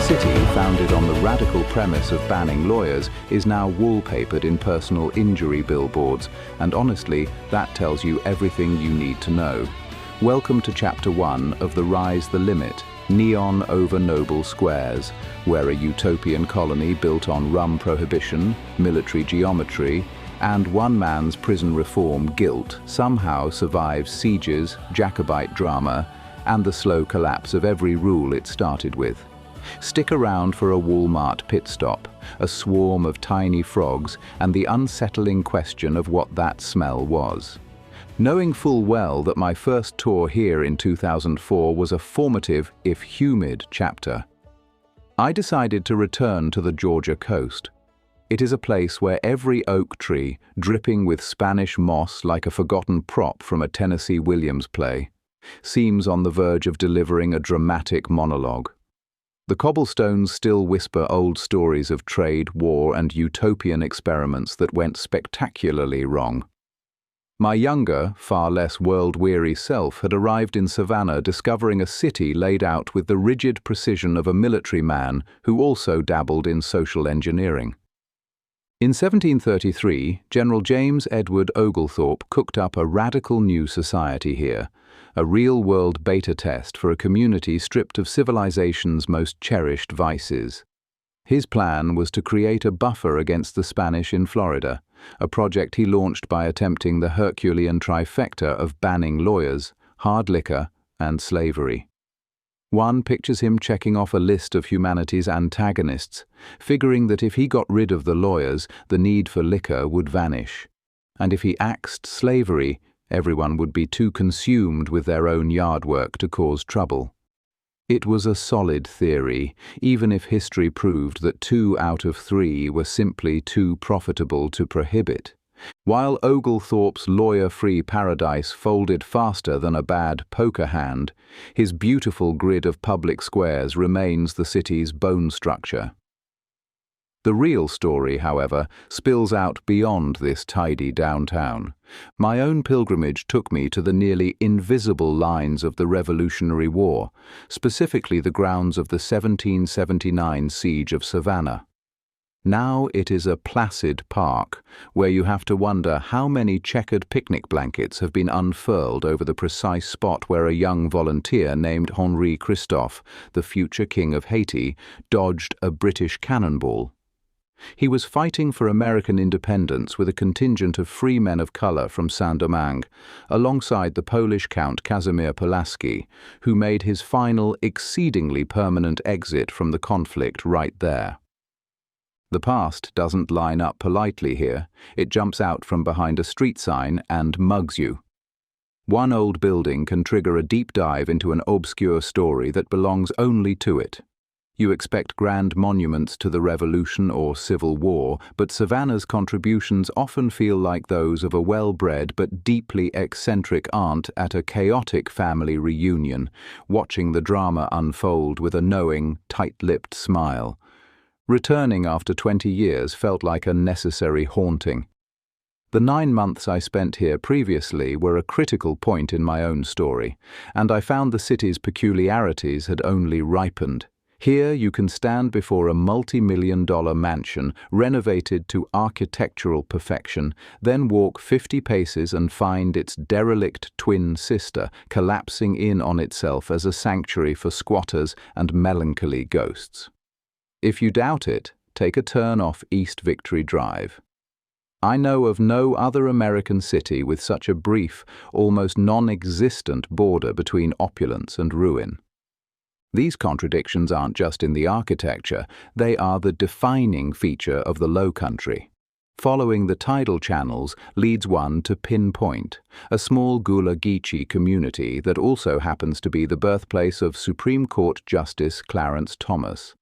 city, founded on the radical premise of banning lawyers, is now wallpapered in personal injury billboards, and honestly, that tells you everything you need to know. Welcome to Chapter 1 of The Rise the Limit, Neon over Noble Squares, where a utopian colony built on rum prohibition, military geometry, and one man's prison reform guilt somehow survives sieges, Jacobite drama, and the slow collapse of every rule it started with. Stick around for a Walmart pit stop, a swarm of tiny frogs, and the unsettling question of what that smell was. Knowing full well that my first tour here in 2004 was a formative, if humid, chapter, I decided to return to the Georgia coast. It is a place where every oak tree, dripping with Spanish moss like a forgotten prop from a Tennessee Williams play, seems on the verge of delivering a dramatic monologue. The cobblestones still whisper old stories of trade, war, and utopian experiments that went spectacularly wrong. My younger, far less world-weary self had arrived in Savannah discovering a city laid out with the rigid precision of a military man who also dabbled in social engineering. In 1733, General James Edward Oglethorpe cooked up a radical new society here, a real-world beta test for a community stripped of civilization's most cherished vices. His plan was to create a buffer against the Spanish in Florida, a project he launched by attempting the Herculean trifecta of banning lawyers, hard liquor, and slavery. One pictures him checking off a list of humanity's antagonists, figuring that if he got rid of the lawyers, the need for liquor would vanish. And if he axed slavery, everyone would be too consumed with their own yard work to cause trouble. It was a solid theory, even if history proved that 2 out of 3 were simply too profitable to prohibit. While Oglethorpe's lawyer-free paradise folded faster than a bad poker hand, his beautiful grid of public squares remains the city's bone structure. The real story, however, spills out beyond this tidy downtown. My own pilgrimage took me to the nearly invisible lines of the Revolutionary War, specifically the grounds of the 1779 siege of Savannah. Now it is a placid park, where you have to wonder how many checkered picnic blankets have been unfurled over the precise spot where a young volunteer named Henri Christophe, the future king of Haiti, dodged a British cannonball. He was fighting for American independence with a contingent of free men of color from Saint-Domingue, alongside the Polish Count Casimir Pulaski, who made his final, exceedingly permanent exit from the conflict right there. The past doesn't line up politely here. It jumps out from behind a street sign and mugs you. One old building can trigger a deep dive into an obscure story that belongs only to it. You expect grand monuments to the Revolution or Civil War, but Savannah's contributions often feel like those of a well-bred but deeply eccentric aunt at a chaotic family reunion, watching the drama unfold with a knowing, tight-lipped smile. Returning after 20 years felt like a necessary haunting. The 9 months I spent here previously were a critical point in my own story, and I found the city's peculiarities had only ripened. Here you can stand before a multi-million-dollar mansion renovated to architectural perfection, then walk 50 paces and find its derelict twin sister collapsing in on itself as a sanctuary for squatters and melancholy ghosts. If you doubt it, take a turn off East Victory Drive. I know of no other American city with such a brief, almost non-existent border between opulence and ruin. These contradictions aren't just in the architecture, they are the defining feature of the Low Country. Following the tidal channels leads one to Pinpoint, a small Gullah Geechee community that also happens to be the birthplace of Supreme Court Justice Clarence Thomas.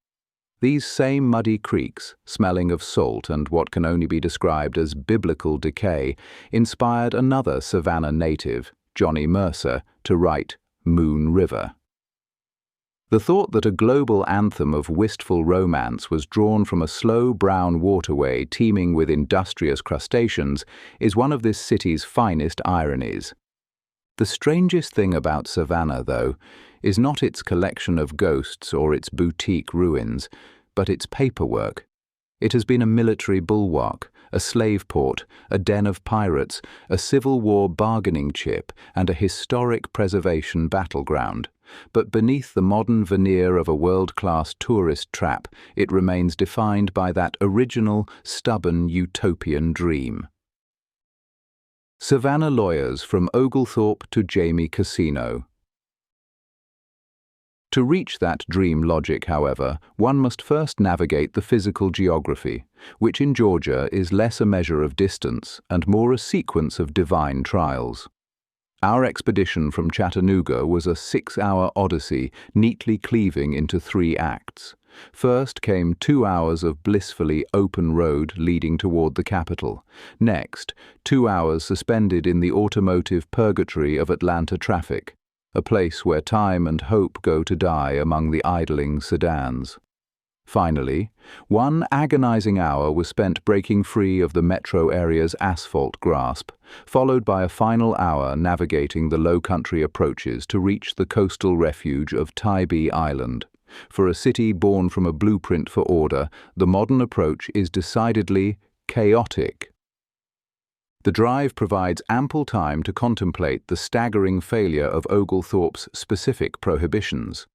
These same muddy creeks, smelling of salt and what can only be described as biblical decay, inspired another Savannah native, Johnny Mercer, to write Moon River. The thought that a global anthem of wistful romance was drawn from a slow brown waterway teeming with industrious crustaceans is one of this city's finest ironies. The strangest thing about Savannah, though, is not its collection of ghosts or its boutique ruins, but its paperwork. It has been a military bulwark, a slave port, a den of pirates, a Civil War bargaining chip, and a historic preservation battleground. But beneath the modern veneer of a world-class tourist trap, it remains defined by that original, stubborn utopian dream. Savannah lawyers from Oglethorpe to Jaime Casino. To reach that dream logic, however, one must first navigate the physical geography, which in Georgia is less a measure of distance and more a sequence of divine trials. Our expedition from Chattanooga was a 6-hour odyssey neatly cleaving into 3 acts. First came 2 hours of blissfully open road leading toward the capital. Next, 2 hours suspended in the automotive purgatory of Atlanta traffic, a place where time and hope go to die among the idling sedans. Finally, 1 agonizing hour was spent breaking free of the metro area's asphalt grasp, followed by a final hour navigating the low-country approaches to reach the coastal refuge of Tybee Island. For a city born from a blueprint for order, the modern approach is decidedly chaotic. The drive provides ample time to contemplate the staggering failure of Oglethorpe's specific prohibitions.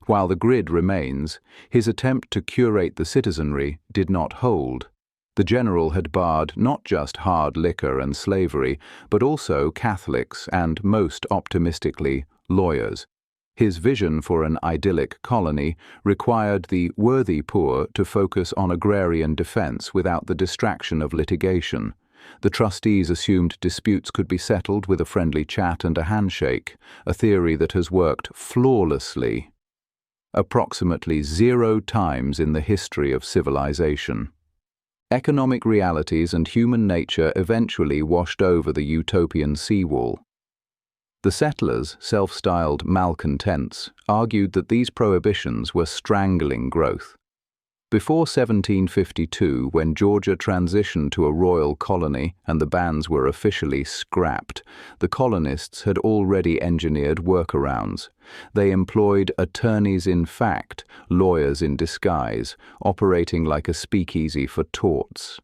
While the grid remains, his attempt to curate the citizenry did not hold. The general had barred not just hard liquor and slavery, but also Catholics and, most optimistically, lawyers. His vision for an idyllic colony required the worthy poor to focus on agrarian defense without the distraction of litigation. The trustees assumed disputes could be settled with a friendly chat and a handshake, a theory that has worked flawlessly approximately 0 times in the history of civilization. Economic realities and human nature eventually washed over the utopian seawall. The settlers, self-styled malcontents, argued that these prohibitions were strangling growth. Before 1752, when Georgia transitioned to a royal colony and the bans were officially scrapped, the colonists had already engineered workarounds. They employed attorneys in fact, lawyers in disguise, operating like a speakeasy for torts.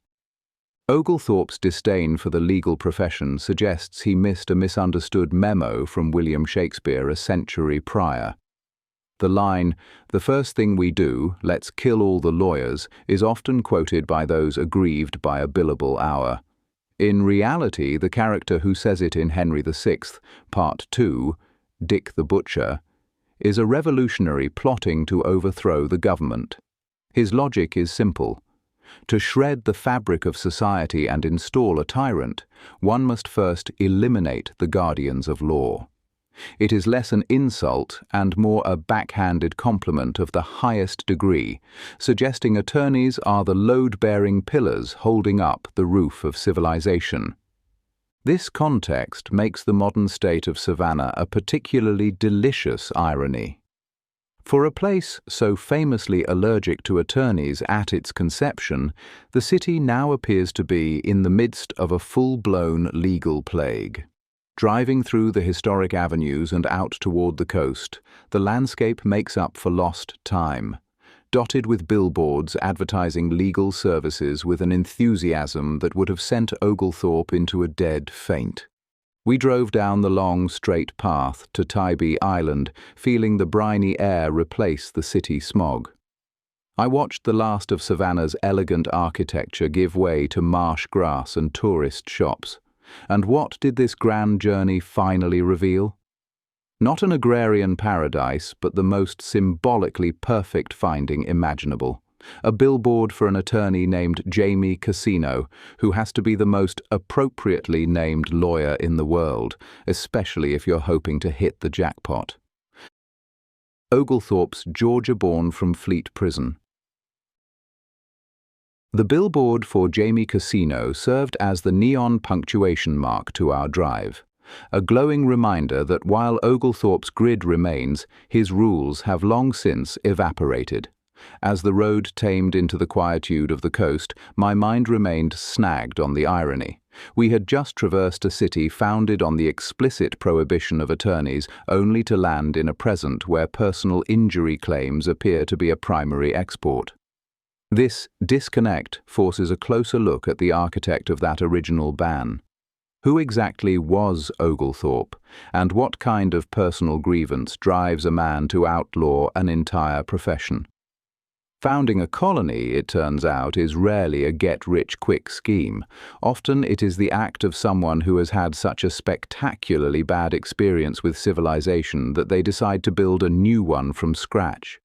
Oglethorpe's disdain for the legal profession suggests he missed a misunderstood memo from William Shakespeare a century prior. The line, "The first thing we do, let's kill all the lawyers," is often quoted by those aggrieved by a billable hour. In reality, the character who says it in Henri VI, Part 2, Dick the Butcher, is a revolutionary plotting to overthrow the government. His logic is simple. To shred the fabric of society and install a tyrant, one must first eliminate the guardians of law. It is less an insult and more a backhanded compliment of the highest degree, suggesting attorneys are the load-bearing pillars holding up the roof of civilization. This context makes the modern state of Savannah a particularly delicious irony. For a place so famously allergic to attorneys at its conception, the city now appears to be in the midst of a full-blown legal plague. Driving through the historic avenues and out toward the coast, the landscape makes up for lost time, dotted with billboards advertising legal services with an enthusiasm that would have sent Oglethorpe into a dead faint. We drove down the long, straight path to Tybee Island, feeling the briny air replace the city smog. I watched the last of Savannah's elegant architecture give way to marsh grass and tourist shops. And what did this grand journey finally reveal? Not an agrarian paradise, but the most symbolically perfect finding imaginable. A billboard for an attorney named Jaime Casino, who has to be the most appropriately named lawyer in the world, especially if you're hoping to hit the jackpot. Oglethorpe's Georgia-born from Fleet Prison. The billboard for Jaime Casino served as the neon punctuation mark to our drive, a glowing reminder that while Oglethorpe's grid remains, his rules have long since evaporated. As the road tamed into the quietude of the coast, my mind remained snagged on the irony. We had just traversed a city founded on the explicit prohibition of attorneys, only to land in a present where personal injury claims appear to be a primary export. This disconnect forces a closer look at the architect of that original ban. Who exactly was Oglethorpe, and what kind of personal grievance drives a man to outlaw an entire profession? Founding a colony, it turns out, is rarely a get-rich-quick scheme. Often it is the act of someone who has had such a spectacularly bad experience with civilization that they decide to build a new one from scratch.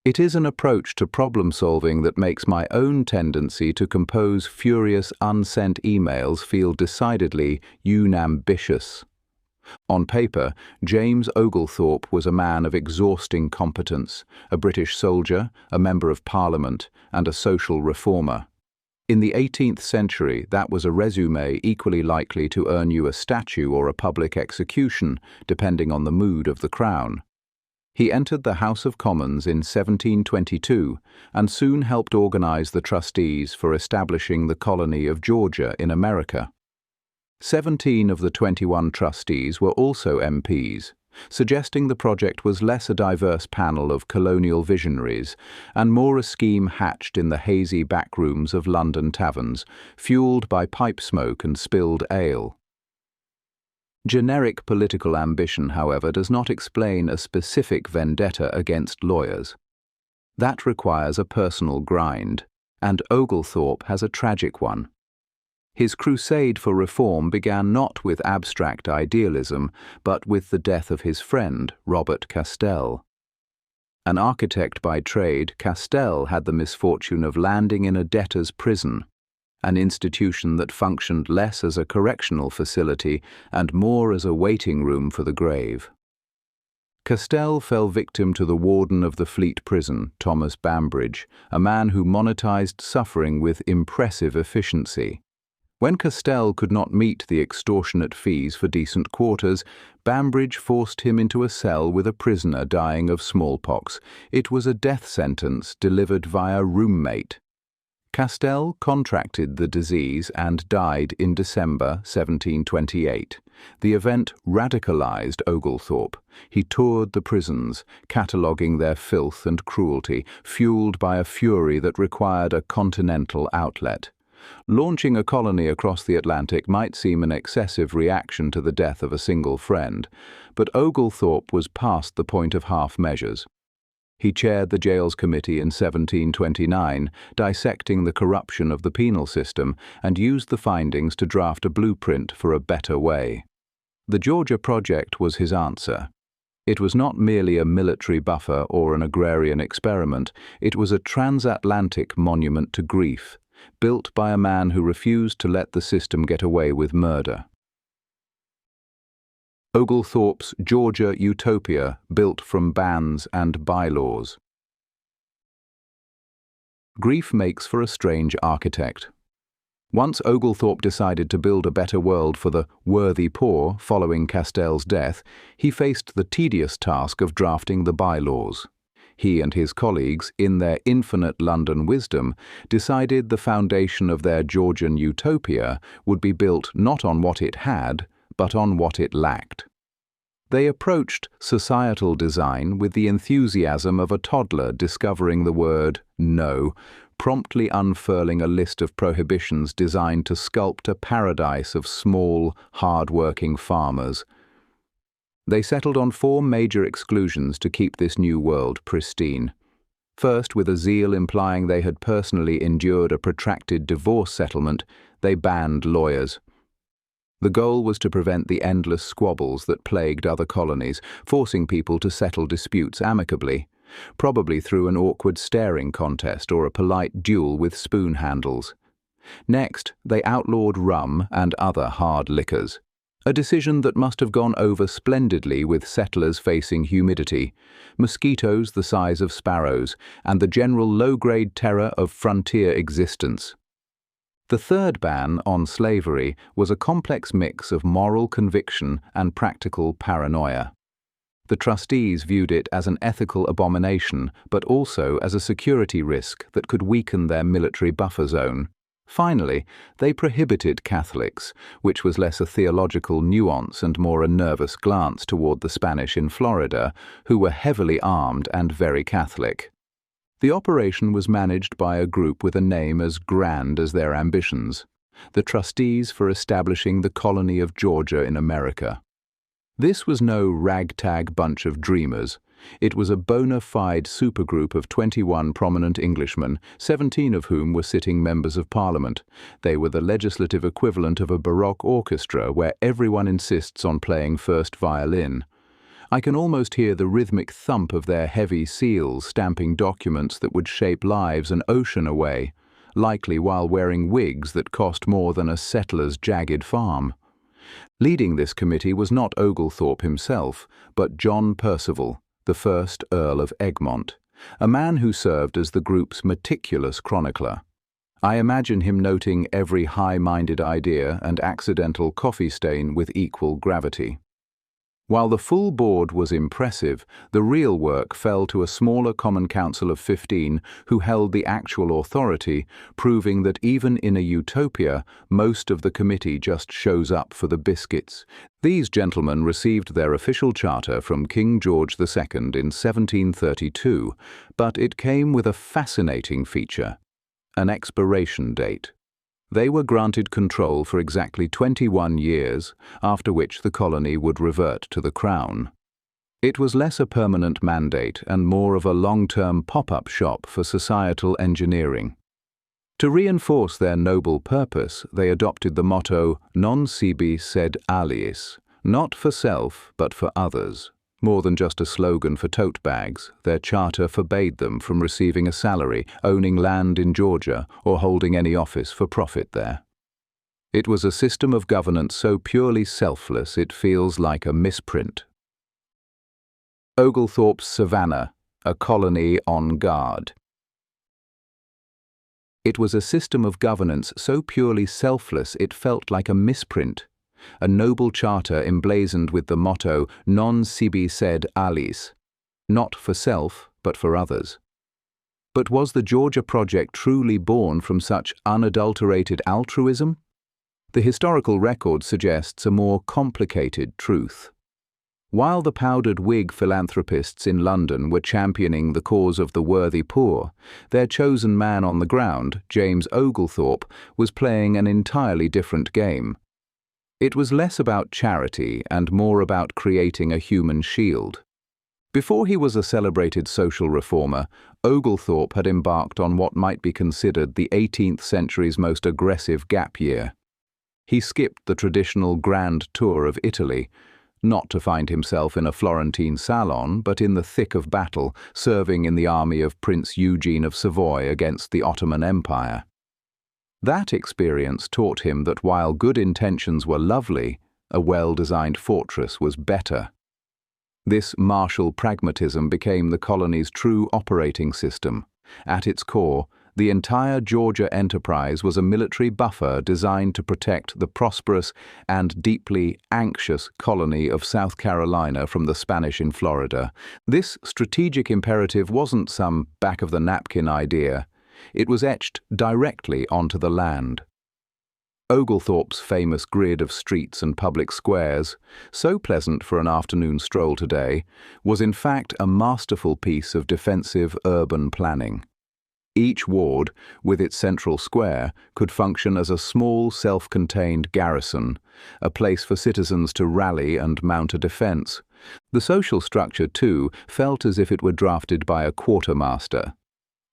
It is an approach to problem-solving that makes my own tendency to compose furious unsent emails feel decidedly unambitious. On paper, James Oglethorpe was a man of exhausting competence, a British soldier, a member of Parliament, and a social reformer. In the 18th century, that was a resume equally likely to earn you a statue or a public execution, depending on the mood of the crown. He entered the House of Commons in 1722 and soon helped organize the trustees for establishing the colony of Georgia in America. 17 of the 21 trustees were also MPs, suggesting the project was less a diverse panel of colonial visionaries and more a scheme hatched in the hazy backrooms of London taverns, fueled by pipe smoke and spilled ale. Generic political ambition, however, does not explain a specific vendetta against lawyers. That requires a personal grind, and Oglethorpe has a tragic one. His crusade for reform began not with abstract idealism, but with the death of his friend, Robert Castell. An architect by trade, Castell had the misfortune of landing in a debtor's prison, an institution that functioned less as a correctional facility and more as a waiting room for the grave. Castell fell victim to the warden of the Fleet Prison, Thomas Bambridge, a man who monetized suffering with impressive efficiency. When Castell could not meet the extortionate fees for decent quarters, Bambridge forced him into a cell with a prisoner dying of smallpox. It was a death sentence delivered via roommate. Castell contracted the disease and died in December 1728. The event radicalized Oglethorpe. He toured the prisons, cataloguing their filth and cruelty, fueled by a fury that required a continental outlet. Launching a colony across the Atlantic might seem an excessive reaction to the death of a single friend, but Oglethorpe was past the point of half measures. He chaired the Jails Committee in 1729, dissecting the corruption of the penal system, and used the findings to draft a blueprint for a better way. The Georgia Project was his answer. It was not merely a military buffer or an agrarian experiment, it was a transatlantic monument to grief, built by a man who refused to let the system get away with murder. Oglethorpe's Georgia Utopia, built from bans and bylaws. Grief makes for a strange architect. Once Oglethorpe decided to build a better world for the worthy poor following Castell's death, he faced the tedious task of drafting the bylaws. He and his colleagues, in their infinite London wisdom, decided the foundation of their Georgian Utopia would be built not on what it had, but on what it lacked. They approached societal design with the enthusiasm of a toddler discovering the word no, promptly unfurling a list of prohibitions designed to sculpt a paradise of small, hard-working farmers. They settled on 4 major exclusions to keep this new world pristine. First, with a zeal implying they had personally endured a protracted divorce settlement, they banned lawyers. The goal was to prevent the endless squabbles that plagued other colonies, forcing people to settle disputes amicably, probably through an awkward staring contest or a polite duel with spoon handles. Next, they outlawed rum and other hard liquors, a decision that must have gone over splendidly with settlers facing humidity, mosquitoes the size of sparrows, and the general low-grade terror of frontier existence. The third ban on slavery was a complex mix of moral conviction and practical paranoia. The trustees viewed it as an ethical abomination, but also as a security risk that could weaken their military buffer zone. Finally, they prohibited Catholics, which was less a theological nuance and more a nervous glance toward the Spanish in Florida, who were heavily armed and very Catholic. The operation was managed by a group with a name as grand as their ambitions, the Trustees for Establishing the Colony of Georgia in America. This was no ragtag bunch of dreamers. It was a bona fide supergroup of 21 prominent Englishmen, 17 of whom were sitting members of Parliament. They were the legislative equivalent of a Baroque orchestra where everyone insists on playing first violin. I can almost hear the rhythmic thump of their heavy seals stamping documents that would shape lives an ocean away, likely while wearing wigs that cost more than a settler's jagged farm. Leading this committee was not Oglethorpe himself, but John Percival, the first Earl of Egmont, a man who served as the group's meticulous chronicler. I imagine him noting every high-minded idea and accidental coffee stain with equal gravity. While the full board was impressive, the real work fell to a smaller Common Council of 15 who held the actual authority, proving that even in a utopia, most of the committee just shows up for the biscuits. These gentlemen received their official charter from King George II in 1732, but it came with a fascinating feature: an expiration date. They were granted control for exactly 21 years, after which the colony would revert to the Crown. It was less a permanent mandate and more of a long-term pop-up shop for societal engineering. To reinforce their noble purpose, they adopted the motto non sibi sed aliis, not for self, but for others. More than just a slogan for tote bags, their charter forbade them from receiving a salary, owning land in Georgia, or holding any office for profit there. It was a system of governance so purely selfless it feels like a misprint. Oglethorpe's Savannah, a colony on guard. It was a system of governance so purely selfless it felt like a misprint. A noble charter emblazoned with the motto non sibi sed aliis, not for self, but for others. But was the Georgia project truly born from such unadulterated altruism? The historical record suggests a more complicated truth. While the powdered wig philanthropists in London were championing the cause of the worthy poor, their chosen man on the ground, James Oglethorpe, was playing an entirely different game. It was less about charity and more about creating a human shield. Before he was a celebrated social reformer, Oglethorpe had embarked on what might be considered the 18th century's most aggressive gap year. He skipped the traditional grand tour of Italy, not to find himself in a Florentine salon, but in the thick of battle, serving in the army of Prince Eugene of Savoy against the Ottoman Empire. That experience taught him that while good intentions were lovely, a well-designed fortress was better. This martial pragmatism became the colony's true operating system. At its core, the entire Georgia enterprise was a military buffer designed to protect the prosperous and deeply anxious colony of South Carolina from the Spanish in Florida. This strategic imperative wasn't some back-of-the-napkin idea. It was etched directly onto the land. Oglethorpe's famous grid of streets and public squares, so pleasant for an afternoon stroll today, was in fact a masterful piece of defensive urban planning. Each ward, with its central square, could function as a small, self-contained garrison, a place for citizens to rally and mount a defense. The social structure, too, felt as if it were drafted by a quartermaster.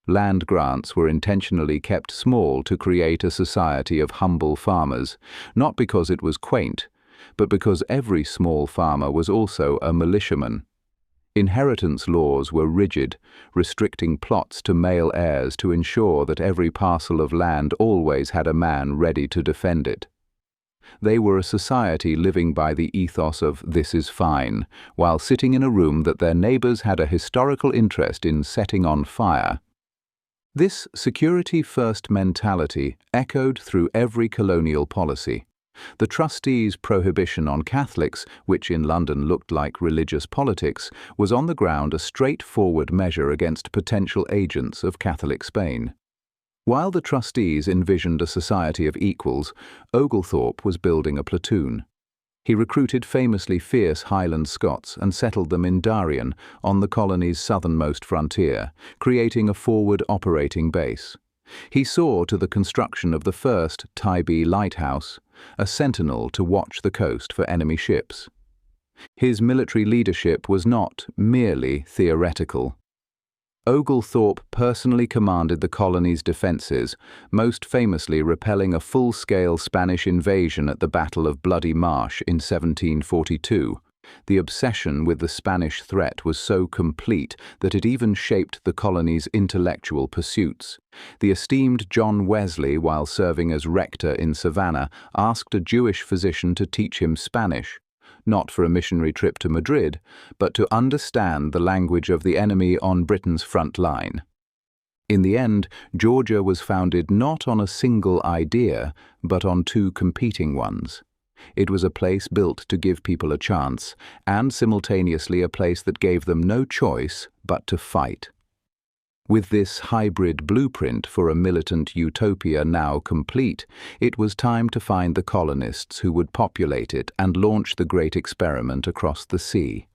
Land grants were intentionally kept small to create a society of humble farmers, not because it was quaint, but because every small farmer was also a militiaman. Inheritance laws were rigid, restricting plots to male heirs to ensure that every parcel of land always had a man ready to defend it. They were a society living by the ethos of "this is fine," while sitting in a room that their neighbors had a historical interest in setting on fire. This security-first mentality echoed through every colonial policy. The trustees' prohibition on Catholics, which in London looked like religious politics, was on the ground a straightforward measure against potential agents of Catholic Spain. While the trustees envisioned a society of equals, Oglethorpe was building a platoon. He recruited famously fierce Highland Scots and settled them in Darien, on the colony's southernmost frontier, creating a forward operating base. He saw to the construction of the first Tybee lighthouse, a sentinel to watch the coast for enemy ships. His military leadership was not merely theoretical. Oglethorpe personally commanded the colony's defences, most famously repelling a full-scale Spanish invasion at the Battle of Bloody Marsh in 1742. The obsession with the Spanish threat was so complete that it even shaped the colony's intellectual pursuits. The esteemed John Wesley, while serving as rector in Savannah, asked a Jewish physician to teach him Spanish, not for a missionary trip to Madrid, but to understand the language of the enemy on Britain's front line. In the end, Georgia was founded not on a single idea, but on two competing ones. It was a place built to give people a chance, and simultaneously a place that gave them no choice but to fight. With this hybrid blueprint for a militant utopia now complete, it was time to find the colonists who would populate it and launch the great experiment across the sea.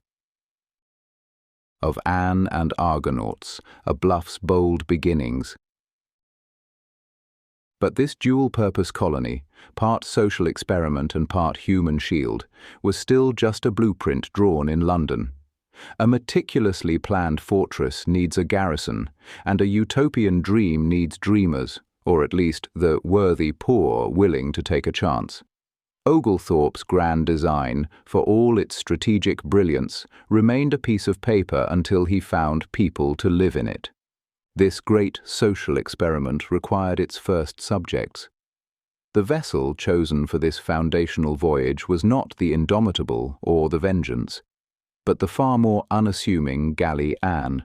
Of Anne and Argonauts, a bluff's bold beginnings. But this dual-purpose colony, part social experiment and part human shield, was still just a blueprint drawn in London. A meticulously planned fortress needs a garrison, and a utopian dream needs dreamers, or at least the worthy poor willing to take a chance. Oglethorpe's grand design, for all its strategic brilliance, remained a piece of paper until he found people to live in it. This great social experiment required its first subjects. The vessel chosen for this foundational voyage was not the Indomitable or the Vengeance, but the far more unassuming galley Anne.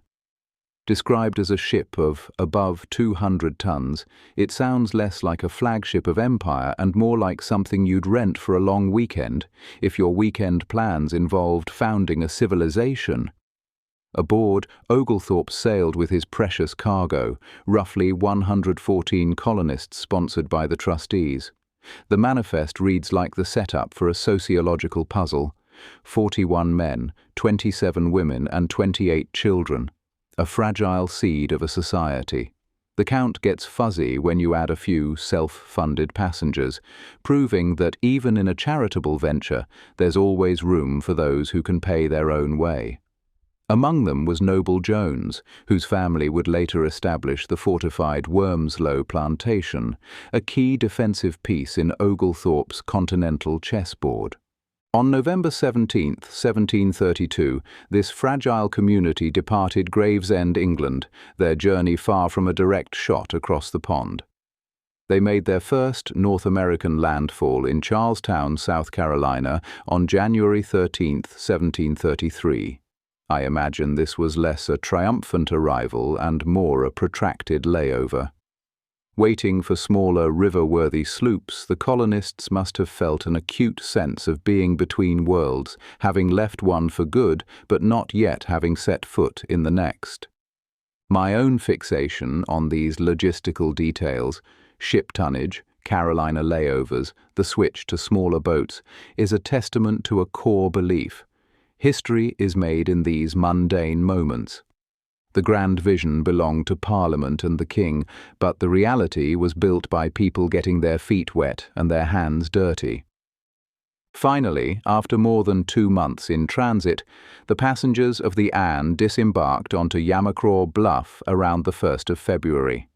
Described as a ship of above 200 tons, it sounds less like a flagship of empire and more like something you'd rent for a long weekend, if your weekend plans involved founding a civilization. Aboard, Oglethorpe sailed with his precious cargo, roughly 114 colonists sponsored by the trustees. The manifest reads like the setup for a sociological puzzle: 41 men, 27 women and 28 children. A fragile seed of a society. The count gets fuzzy when you add a few self-funded passengers, proving that even in a charitable venture, there's always room for those who can pay their own way. Among them was Noble Jones, whose family would later establish the fortified Wormsloe plantation, a key defensive piece in Oglethorpe's continental chessboard. On November 17, 1732, this fragile community departed Gravesend, England, their journey far from a direct shot across the pond. They made their first North American landfall in Charlestown, South Carolina, on January 13, 1733. I imagine this was less a triumphant arrival and more a protracted layover. Waiting for smaller river-worthy sloops, the colonists must have felt an acute sense of being between worlds, having left one for good, but not yet having set foot in the next. My own fixation on these logistical details, ship tonnage, Carolina layovers, the switch to smaller boats, is a testament to a core belief. History is made in these mundane moments. The grand vision belonged to Parliament and the King, but the reality was built by people getting their feet wet and their hands dirty. Finally, after more than 2 months in transit, the passengers of the Anne disembarked onto Yamacraw Bluff around the 1st of February.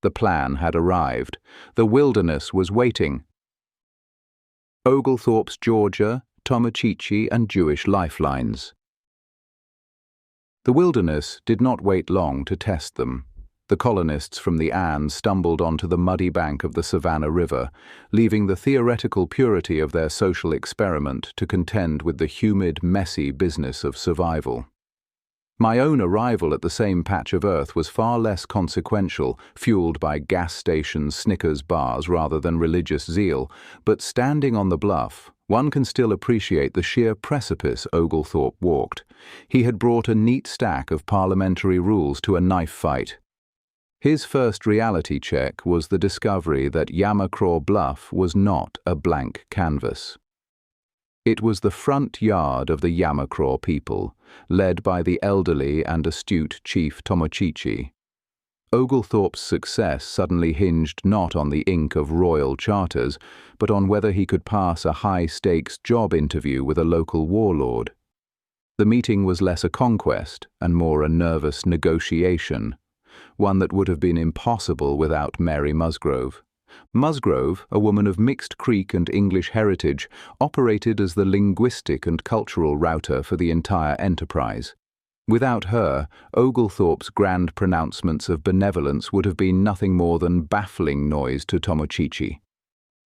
The plan had arrived. The wilderness was waiting. Oglethorpe's Georgia, Tomochichi and Jewish lifelines. The wilderness did not wait long to test them. The colonists from the Anne stumbled onto the muddy bank of the Savannah River, leaving the theoretical purity of their social experiment to contend with the humid, messy business of survival. My own arrival at the same patch of earth was far less consequential, fueled by gas stations, Snickers bars rather than religious zeal, but standing on the bluff, one can still appreciate the sheer precipice Oglethorpe walked. He had brought a neat stack of parliamentary rules to a knife fight. His first reality check was the discovery that Yamacraw Bluff was not a blank canvas. It was the front yard of the Yamacraw people, led by the elderly and astute Chief Tomochichi. Oglethorpe's success suddenly hinged not on the ink of royal charters, but on whether he could pass a high-stakes job interview with a local warlord. The meeting was less a conquest and more a nervous negotiation, one that would have been impossible without Mary Musgrove. Musgrove, a woman of mixed Creek and English heritage, operated as the linguistic and cultural router for the entire enterprise. Without her, Oglethorpe's grand pronouncements of benevolence would have been nothing more than baffling noise to Tomochichi.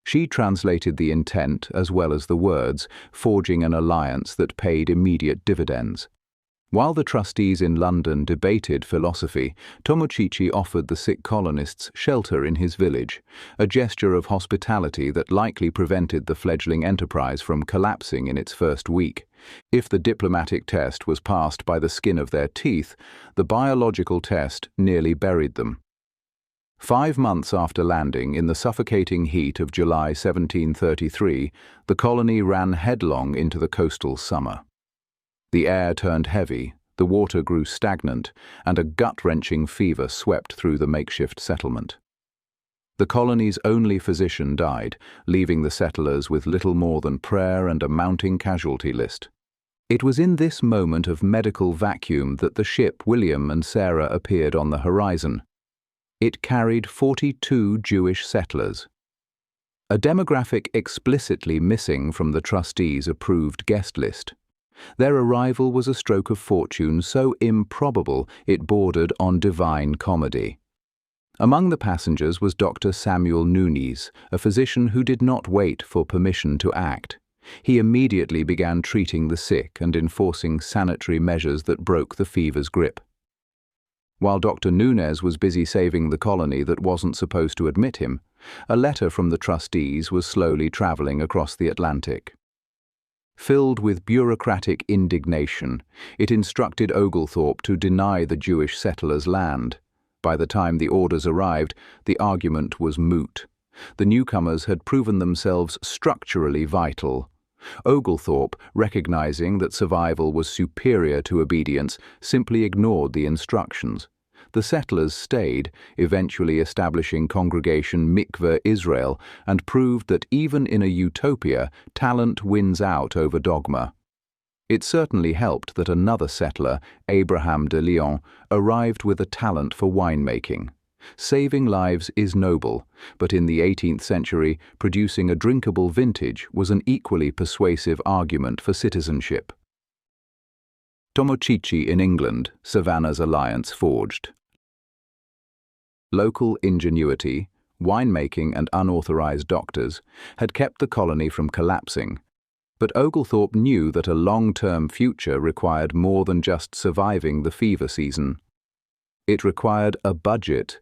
She translated the intent as well as the words, forging an alliance that paid immediate dividends. While the trustees in London debated philosophy, Tomochichi offered the sick colonists shelter in his village, a gesture of hospitality that likely prevented the fledgling enterprise from collapsing in its first week. If the diplomatic test was passed by the skin of their teeth, the biological test nearly buried them. 5 months after landing, in the suffocating heat of July 1733, the colony ran headlong into the coastal summer. The air turned heavy, the water grew stagnant, and a gut-wrenching fever swept through the makeshift settlement. The colony's only physician died, leaving the settlers with little more than prayer and a mounting casualty list. It was in this moment of medical vacuum that the ship William and Sarah appeared on the horizon. It carried 42 Jewish settlers, a demographic explicitly missing from the trustees' approved guest list. Their arrival was a stroke of fortune so improbable it bordered on divine comedy. Among the passengers was Dr. Samuel Nunes, a physician who did not wait for permission to act. He immediately began treating the sick and enforcing sanitary measures that broke the fever's grip. While Dr. Nunes was busy saving the colony that wasn't supposed to admit him, a letter from the trustees was slowly traveling across the Atlantic. Filled with bureaucratic indignation, it instructed Oglethorpe to deny the Jewish settlers land. By the time the orders arrived, the argument was moot. The newcomers had proven themselves structurally vital. Oglethorpe, recognizing that survival was superior to obedience, simply ignored the instructions. The settlers stayed, eventually establishing Congregation Mikveh Israel, and proved that even in a utopia, talent wins out over dogma. It certainly helped that another settler, Abraham de Lyon, arrived with a talent for winemaking. Saving lives is noble, but in the 18th century, producing a drinkable vintage was an equally persuasive argument for citizenship. Tomochichi in England, Savannah's alliance forged. Local ingenuity, winemaking and unauthorized doctors had kept the colony from collapsing, but Oglethorpe knew that a long-term future required more than just surviving the fever season. It required a budget.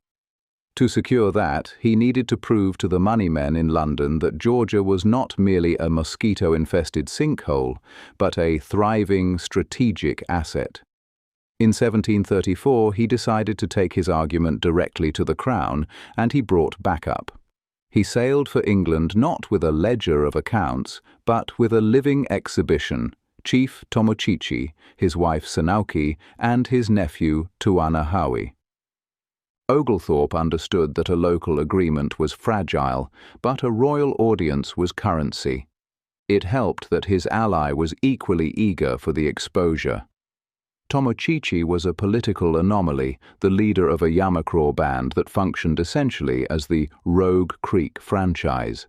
To secure that, he needed to prove to the moneymen in London that Georgia was not merely a mosquito-infested sinkhole, but a thriving, strategic asset. In 1734, he decided to take his argument directly to the Crown, and he brought backup. He sailed for England not with a ledger of accounts, but with a living exhibition, Chief Tomochichi, his wife Sanauki, and his nephew Tuanahawi. Oglethorpe understood that a local agreement was fragile, but a royal audience was currency. It helped that his ally was equally eager for the exposure. Tomochichi was a political anomaly, the leader of a Yamacraw band that functioned essentially as the Rogue Creek franchise.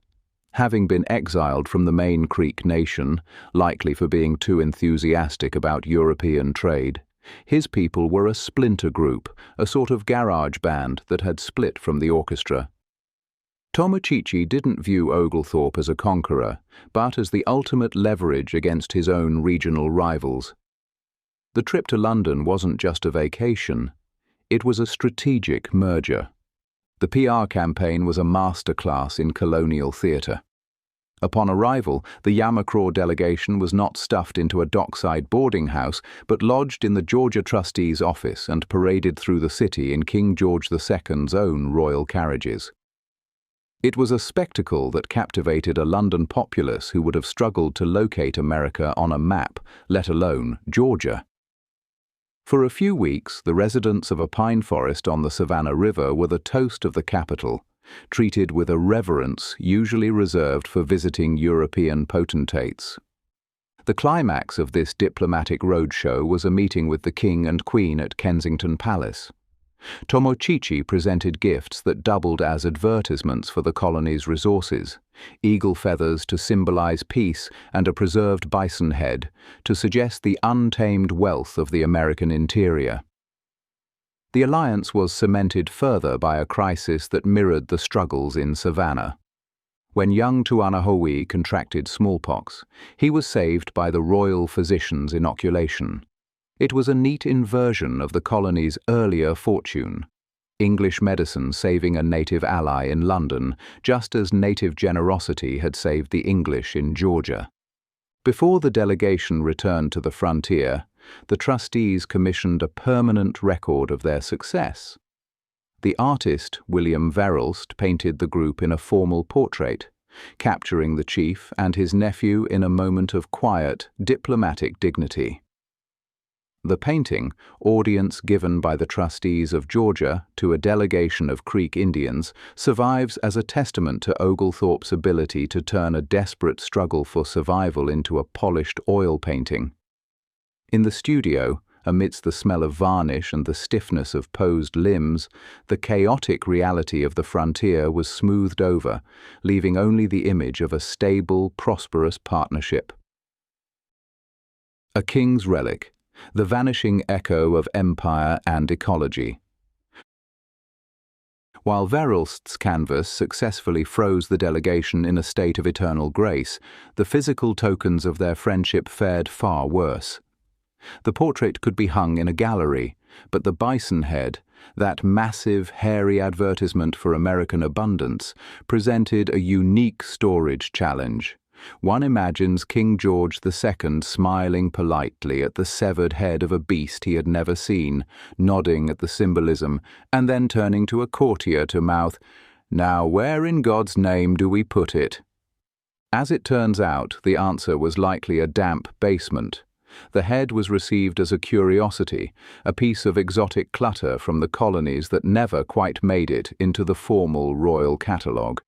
Having been exiled from the main Creek nation, likely for being too enthusiastic about European trade, his people were a splinter group, a sort of garage band that had split from the orchestra. Tomochichi didn't view Oglethorpe as a conqueror, but as the ultimate leverage against his own regional rivals. The trip to London wasn't just a vacation, it was a strategic merger. The PR campaign was a masterclass in colonial theatre. Upon arrival, the Yamacraw delegation was not stuffed into a dockside boarding house, but lodged in the Georgia trustee's office and paraded through the city in King George II's own royal carriages. It was a spectacle that captivated a London populace who would have struggled to locate America on a map, let alone Georgia. For a few weeks, the residents of a pine forest on the Savannah River were the toast of the capital, treated with a reverence usually reserved for visiting European potentates. The climax of this diplomatic roadshow was a meeting with the King and Queen at Kensington Palace. Tomochichi presented gifts that doubled as advertisements for the colony's resources: eagle feathers to symbolize peace and a preserved bison head to suggest the untamed wealth of the American interior. The alliance was cemented further by a crisis that mirrored the struggles in Savannah. When young Tuanahoe contracted smallpox, he was saved by the royal physician's inoculation. It was a neat inversion of the colony's earlier fortune. English medicine saving a native ally in London, just as native generosity had saved the English in Georgia. Before the delegation returned to the frontier, the trustees commissioned a permanent record of their success. The artist, William Verhulst, painted the group in a formal portrait, capturing the chief and his nephew in a moment of quiet, diplomatic dignity. The painting, audience given by the trustees of Georgia to a delegation of Creek Indians, survives as a testament to Oglethorpe's ability to turn a desperate struggle for survival into a polished oil painting. In the studio, amidst the smell of varnish and the stiffness of posed limbs, the chaotic reality of the frontier was smoothed over, leaving only the image of a stable, prosperous partnership. A king's relic, the vanishing echo of empire and ecology. While Verhulst's canvas successfully froze the delegation in a state of eternal grace, the physical tokens of their friendship fared far worse. The portrait could be hung in a gallery, but the bison head, that massive, hairy advertisement for American abundance, presented a unique storage challenge. One imagines King George II smiling politely at the severed head of a beast he had never seen, nodding at the symbolism, and then turning to a courtier to mouth, "Now where in God's name do we put it?" As it turns out, the answer was likely a damp basement. The head was received as a curiosity, a piece of exotic clutter from the colonies that never quite made it into the formal royal catalogue.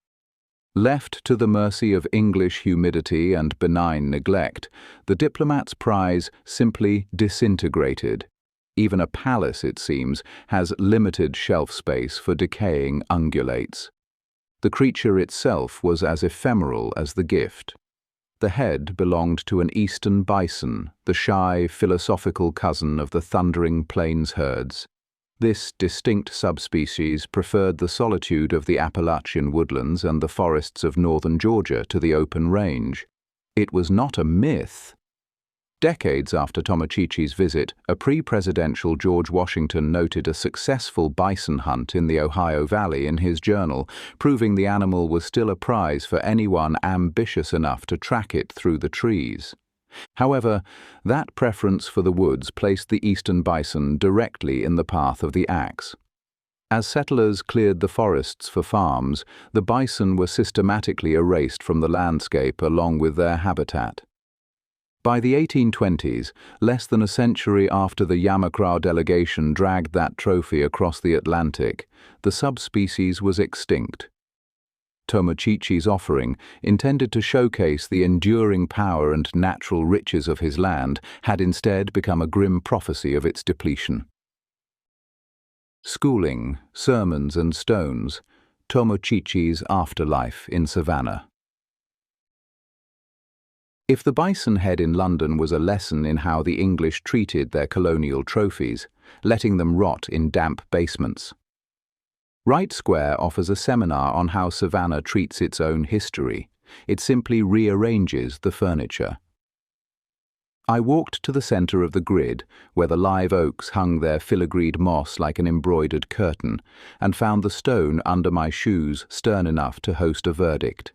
Left to the mercy of English humidity and benign neglect, the diplomat's prize simply disintegrated. Even a palace, it seems, has limited shelf space for decaying ungulates. The creature itself was as ephemeral as the gift. The head belonged to an eastern bison, the shy, philosophical cousin of the thundering plains herds. This distinct subspecies preferred the solitude of the Appalachian woodlands and the forests of northern Georgia to the open range. It was not a myth. Decades after Tomochichi's visit, a pre-presidential George Washington noted a successful bison hunt in the Ohio Valley in his journal, proving the animal was still a prize for anyone ambitious enough to track it through the trees. However, that preference for the woods placed the eastern bison directly in the path of the axe. As settlers cleared the forests for farms, the bison were systematically erased from the landscape along with their habitat. By the 1820s, less than a century after the Yamacraw delegation dragged that trophy across the Atlantic, the subspecies was extinct. Tomochichi's offering, intended to showcase the enduring power and natural riches of his land, had instead become a grim prophecy of its depletion. Schooling, sermons and stones, Tomochichi's afterlife in Savannah. If the bison head in London was a lesson in how the English treated their colonial trophies, letting them rot in damp basements, Wright Square offers a seminar on how Savannah treats its own history. It simply rearranges the furniture. I walked to the center of the grid, where the live oaks hung their filigreed moss like an embroidered curtain, and found the stone under my shoes stern enough to host a verdict.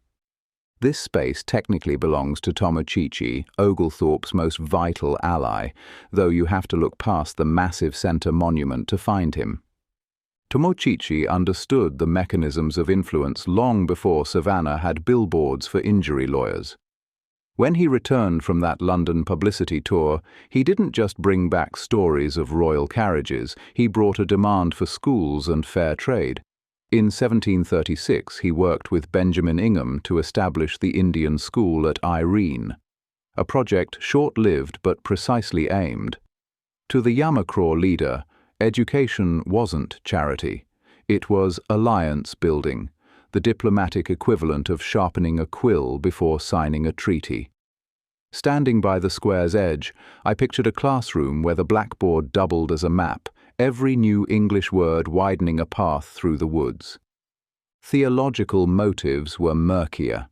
This space technically belongs to Tomochichi, Oglethorpe's most vital ally, though you have to look past the massive center monument to find him. Tomochichi understood the mechanisms of influence long before Savannah had billboards for injury lawyers. When he returned from that London publicity tour, he didn't just bring back stories of royal carriages, he brought a demand for schools and fair trade. In 1736, he worked with Benjamin Ingham to establish the Indian school at Irene, a project short-lived but precisely aimed. To the Yamacraw leader, education wasn't charity. It was alliance building, the diplomatic equivalent of sharpening a quill before signing a treaty. Standing by the square's edge, I pictured a classroom where the blackboard doubled as a map, every new English word widening a path through the woods. Theological motives were murkier.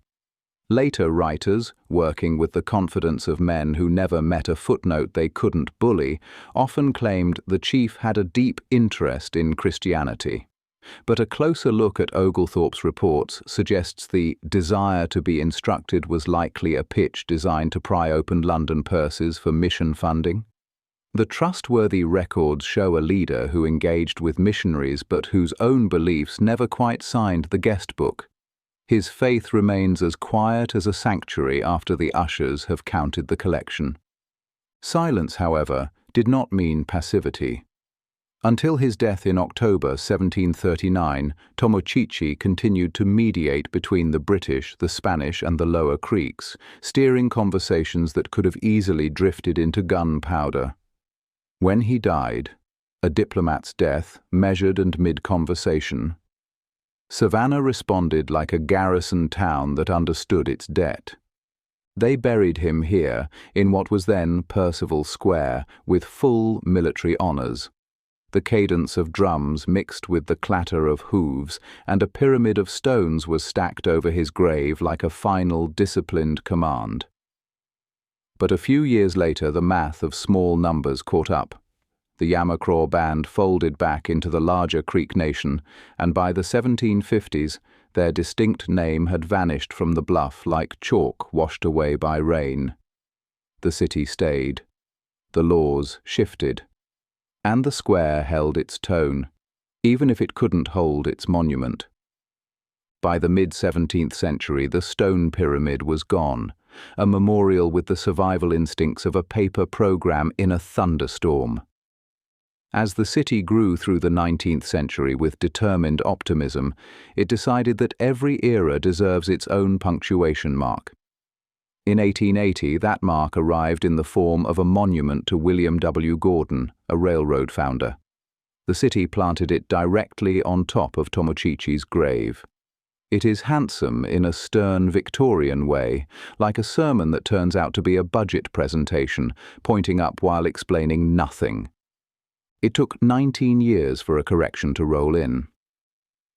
Later writers, working with the confidence of men who never met a footnote they couldn't bully, often claimed the chief had a deep interest in Christianity. But a closer look at Oglethorpe's reports suggests the desire to be instructed was likely a pitch designed to pry open London purses for mission funding. The trustworthy records show a leader who engaged with missionaries but whose own beliefs never quite signed the guest book. His faith remains as quiet as a sanctuary after the ushers have counted the collection. Silence, however, did not mean passivity. Until his death in October 1739, Tomochichi continued to mediate between the British, the Spanish, and the Lower Creeks, steering conversations that could have easily drifted into gunpowder. When he died, a diplomat's death, measured and mid-conversation, Savannah responded like a garrison town that understood its debt. They buried him here, in what was then Percival Square, with full military honors. The cadence of drums mixed with the clatter of hooves, and a pyramid of stones was stacked over his grave like a final disciplined command. But a few years later the math of small numbers caught up. The Yamacraw band folded back into the larger Creek nation, and by the 1750s their distinct name had vanished from the bluff like chalk washed away by rain. The city stayed. The laws shifted. And the square held its tone, even if it couldn't hold its monument. By the mid-17th century, the stone pyramid was gone, a memorial with the survival instincts of a paper program in a thunderstorm. As the city grew through the 19th century with determined optimism, it decided that every era deserves its own punctuation mark. In 1880, that mark arrived in the form of a monument to William W. Gordon, a railroad founder. The city planted it directly on top of Tomochichi's grave. It is handsome in a stern Victorian way, like a sermon that turns out to be a budget presentation, pointing up while explaining nothing. It took 19 years for a correction to roll in.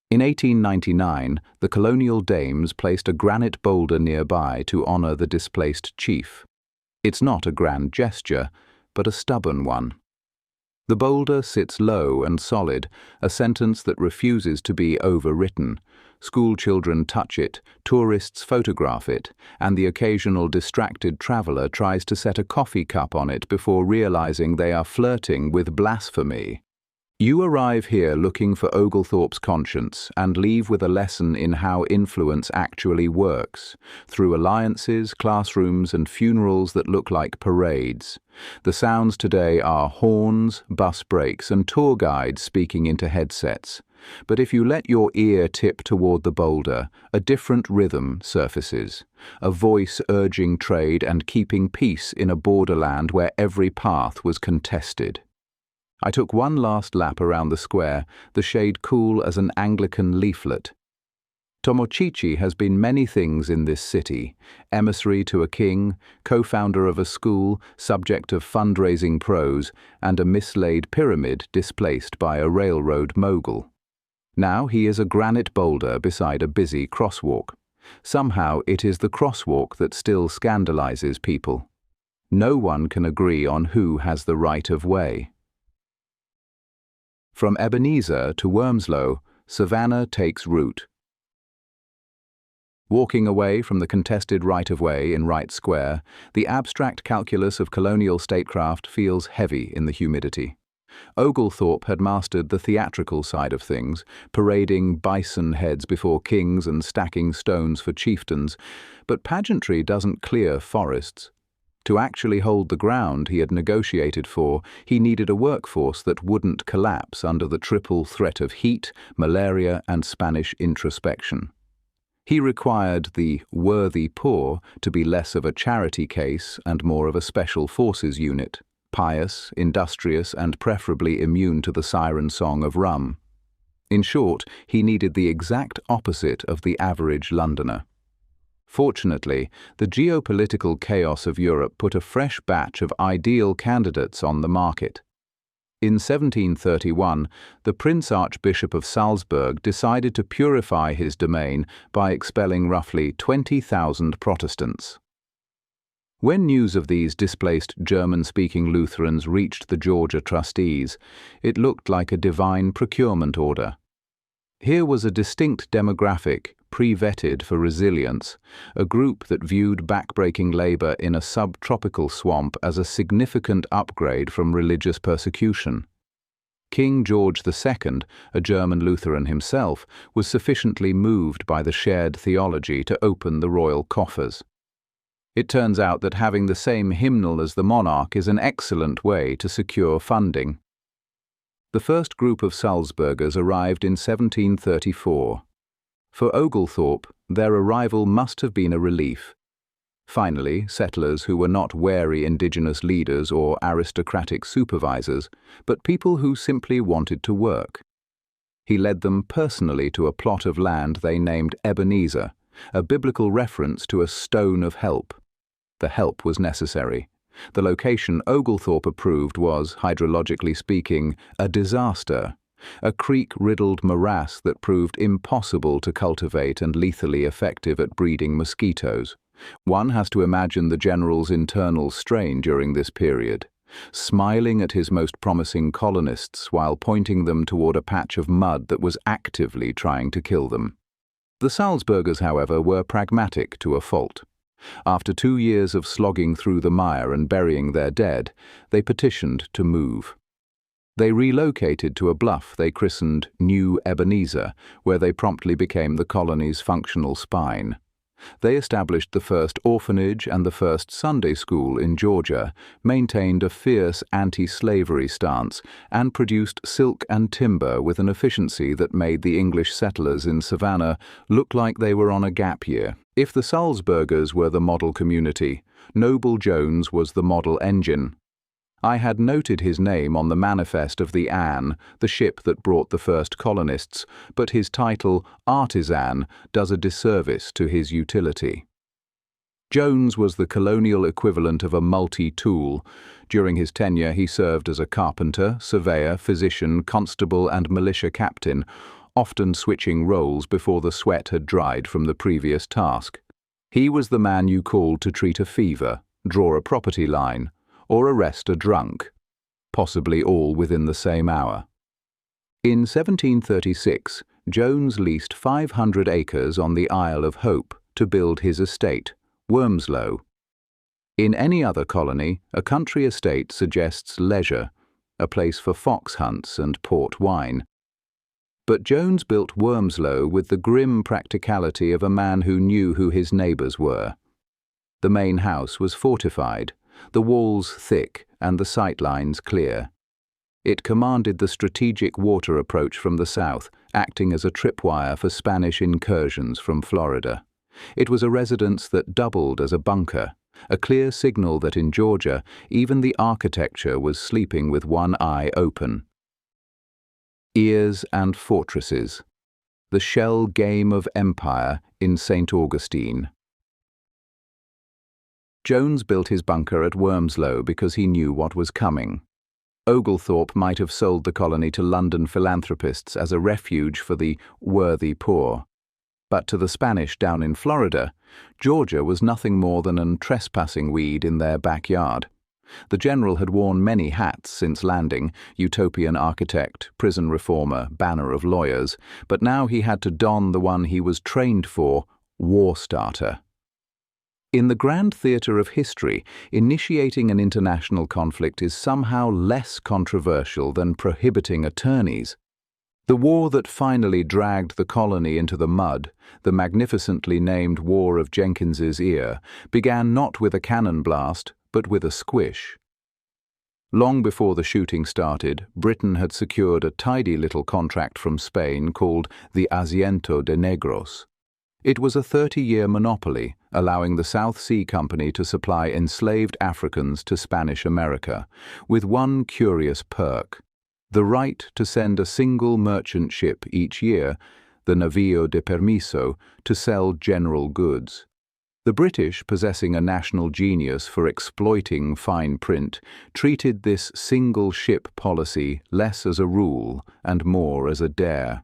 In 1899, the colonial dames placed a granite boulder nearby to honor the displaced chief. It's not a grand gesture, but a stubborn one. The boulder sits low and solid, a sentence that refuses to be overwritten. School children touch it, tourists photograph it, and the occasional distracted traveler tries to set a coffee cup on it before realizing they are flirting with blasphemy. You arrive here looking for Oglethorpe's conscience and leave with a lesson in how influence actually works, through alliances, classrooms, and funerals that look like parades. The sounds today are horns, bus brakes, and tour guides speaking into headsets. But if you let your ear tip toward the boulder, a different rhythm surfaces, a voice urging trade and keeping peace in a borderland where every path was contested. I took one last lap around the square, the shade cool as an Anglican leaflet. Tomochichi has been many things in this city: emissary to a king, co-founder of a school, subject of fundraising prose, and a mislaid pyramid displaced by a railroad mogul. Now he is a granite boulder beside a busy crosswalk. Somehow it is the crosswalk that still scandalizes people. No one can agree on who has the right of way. From Ebenezer to Wormsloe, Savannah takes root. Walking away from the contested right-of-way in Wright Square, the abstract calculus of colonial statecraft feels heavy in the humidity. Oglethorpe had mastered the theatrical side of things, parading bison heads before kings and stacking stones for chieftains, but pageantry doesn't clear forests. To actually hold the ground he had negotiated for, he needed a workforce that wouldn't collapse under the triple threat of heat, malaria, and Spanish introspection. He required the worthy poor to be less of a charity case and more of a special forces unit, pious, industrious, and preferably immune to the siren song of rum. In short, he needed the exact opposite of the average Londoner. Fortunately, the geopolitical chaos of Europe put a fresh batch of ideal candidates on the market. In 1731, the Prince Archbishop of Salzburg decided to purify his domain by expelling roughly 20,000 Protestants. When news of these displaced German-speaking Lutherans reached the Georgia trustees, it looked like a divine procurement order. Here was a distinct demographic, pre-vetted for resilience, a group that viewed backbreaking labor in a subtropical swamp as a significant upgrade from religious persecution. King George II, a German Lutheran himself, was sufficiently moved by the shared theology to open the royal coffers. It turns out that having the same hymnal as the monarch is an excellent way to secure funding. The first group of Salzburgers arrived in 1734. For Oglethorpe, their arrival must have been a relief. Finally, settlers who were not wary indigenous leaders or aristocratic supervisors, but people who simply wanted to work. He led them personally to a plot of land they named Ebenezer, a biblical reference to a stone of help. The help was necessary. The location Oglethorpe approved was, hydrologically speaking, a disaster. A creek-riddled morass that proved impossible to cultivate and lethally effective at breeding mosquitoes. One has to imagine the general's internal strain during this period, smiling at his most promising colonists while pointing them toward a patch of mud that was actively trying to kill them. The Salzburgers, however, were pragmatic to a fault. After 2 years of slogging through the mire and burying their dead, they petitioned to move. They relocated to a bluff they christened New Ebenezer, where they promptly became the colony's functional spine. They established the first orphanage and the first Sunday school in Georgia, maintained a fierce anti-slavery stance, and produced silk and timber with an efficiency that made the English settlers in Savannah look like they were on a gap year. If the Salzburgers were the model community, Noble Jones was the model engine. I had noted his name on the manifest of the Anne, the ship that brought the first colonists, but his title, artisan, does a disservice to his utility. Jones was the colonial equivalent of a multi-tool. During his tenure he served as a carpenter, surveyor, physician, constable and militia captain, often switching roles before the sweat had dried from the previous task. He was the man you called to treat a fever, draw a property line, or arrest a drunk, possibly all within the same hour. In 1736, Jones leased 500 acres on the Isle of Hope to build his estate, Wormsloe. In any other colony, a country estate suggests leisure, a place for fox hunts and port wine. But Jones built Wormsloe with the grim practicality of a man who knew who his neighbors were. The main house was fortified, the walls thick and the sightlines clear. It commanded the strategic water approach from the south, acting as a tripwire for Spanish incursions from Florida. It was a residence that doubled as a bunker, a clear signal that in Georgia, even the architecture was sleeping with one eye open. Ears and fortresses. The shell game of empire in St. Augustine. Jones built his bunker at Wormsloe because he knew what was coming. Oglethorpe might have sold the colony to London philanthropists as a refuge for the worthy poor. But to the Spanish down in Florida, Georgia was nothing more than an trespassing weed in their backyard. The general had worn many hats since landing: Utopian architect, prison reformer, banner of lawyers, but now he had to don the one he was trained for: war starter. In the grand theatre of history, initiating an international conflict is somehow less controversial than prohibiting attorneys. The war that finally dragged the colony into the mud, the magnificently named War of Jenkins's Ear, began not with a cannon blast, but with a squish. Long before the shooting started, Britain had secured a tidy little contract from Spain called the Asiento de Negros. It was a 30-year monopoly, allowing the South Sea Company to supply enslaved Africans to Spanish America, with one curious perk: the right to send a single merchant ship each year, the Navío de Permiso, to sell general goods. The British, possessing a national genius for exploiting fine print, treated this single-ship policy less as a rule and more as a dare.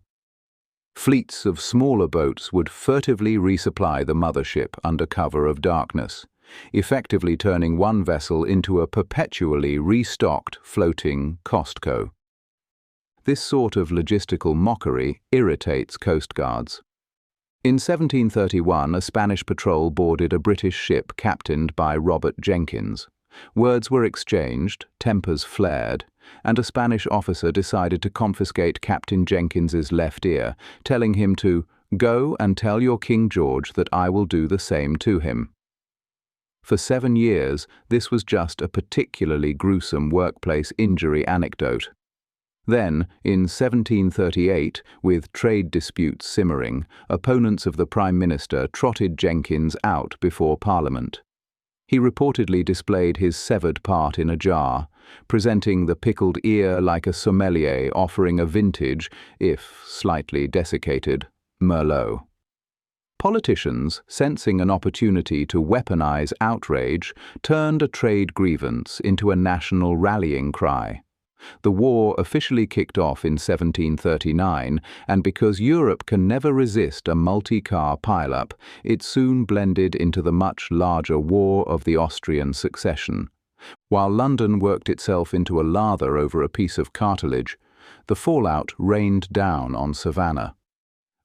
Fleets of smaller boats would furtively resupply the mothership under cover of darkness, effectively turning one vessel into a perpetually restocked floating Costco. This sort of logistical mockery irritates coastguards. In 1731, a Spanish patrol boarded a British ship captained by Robert Jenkins. Words were exchanged, tempers flared, and a Spanish officer decided to confiscate Captain Jenkins's left ear, telling him to "Go and tell your King George that I will do the same to him." For 7 years, this was just a particularly gruesome workplace injury anecdote. Then, in 1738, with trade disputes simmering, opponents of the Prime Minister trotted Jenkins out before Parliament. He reportedly displayed his severed part in a jar, presenting the pickled ear like a sommelier offering a vintage, if slightly desiccated, Merlot. Politicians, sensing an opportunity to weaponize outrage, turned a trade grievance into a national rallying cry. The war officially kicked off in 1739, and because Europe can never resist a multi-car pileup, it soon blended into the much larger War of the Austrian Succession. While London worked itself into a lather over a piece of cartilage, the fallout rained down on Savannah.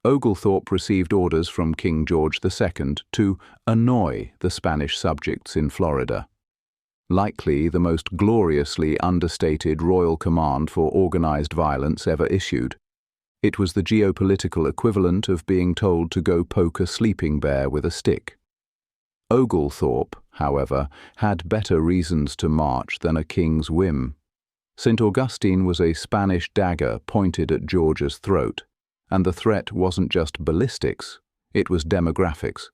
Oglethorpe received orders from King George II to annoy the Spanish subjects in Florida. Likely the most gloriously understated royal command for organized violence ever issued. It was the geopolitical equivalent of being told to go poke a sleeping bear with a stick. Oglethorpe, however, had better reasons to march than a king's whim. St. Augustine was a Spanish dagger pointed at George's throat, and the threat wasn't just ballistics, it was demographics.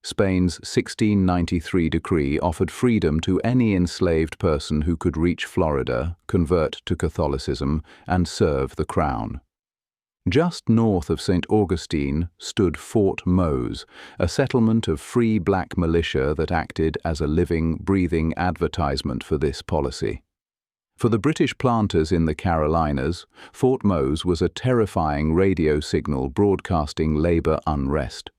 Spain's 1693 decree offered freedom to any enslaved person who could reach Florida, convert to Catholicism, and serve the crown. Just north of St. Augustine stood Fort Mose, a settlement of free black militia that acted as a living, breathing advertisement for this policy. For the British planters in the Carolinas, Fort Mose was a terrifying radio signal broadcasting labor unrest.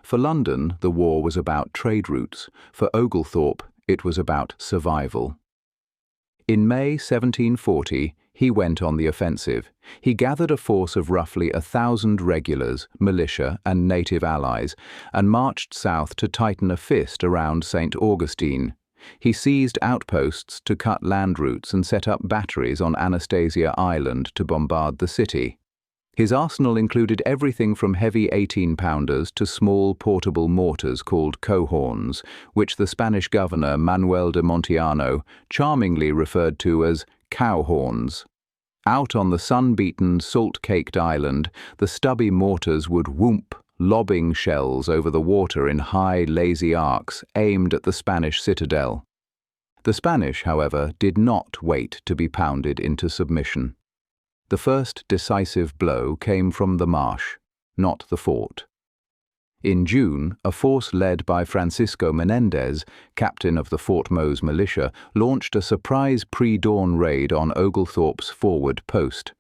For London, the war was about trade routes. For Oglethorpe, it was about survival. In May 1740, he went on the offensive. He gathered a force of roughly 1,000 regulars, militia, and native allies, and marched south to tighten a fist around St. Augustine. He seized outposts to cut land routes and set up batteries on Anastasia Island to bombard the city. His arsenal included everything from heavy 18-pounders to small portable mortars called cohorns, which the Spanish governor Manuel de Montiano charmingly referred to as cow horns. Out on the sun-beaten, salt-caked island, the stubby mortars would whoomp, lobbing shells over the water in high, lazy arcs aimed at the Spanish citadel. The Spanish, however, did not wait to be pounded into submission. The first decisive blow came from the marsh, not the fort. In June, a force led by Francisco Menendez, captain of the Fort Mose militia, launched a surprise pre-dawn raid on Oglethorpe's forward post.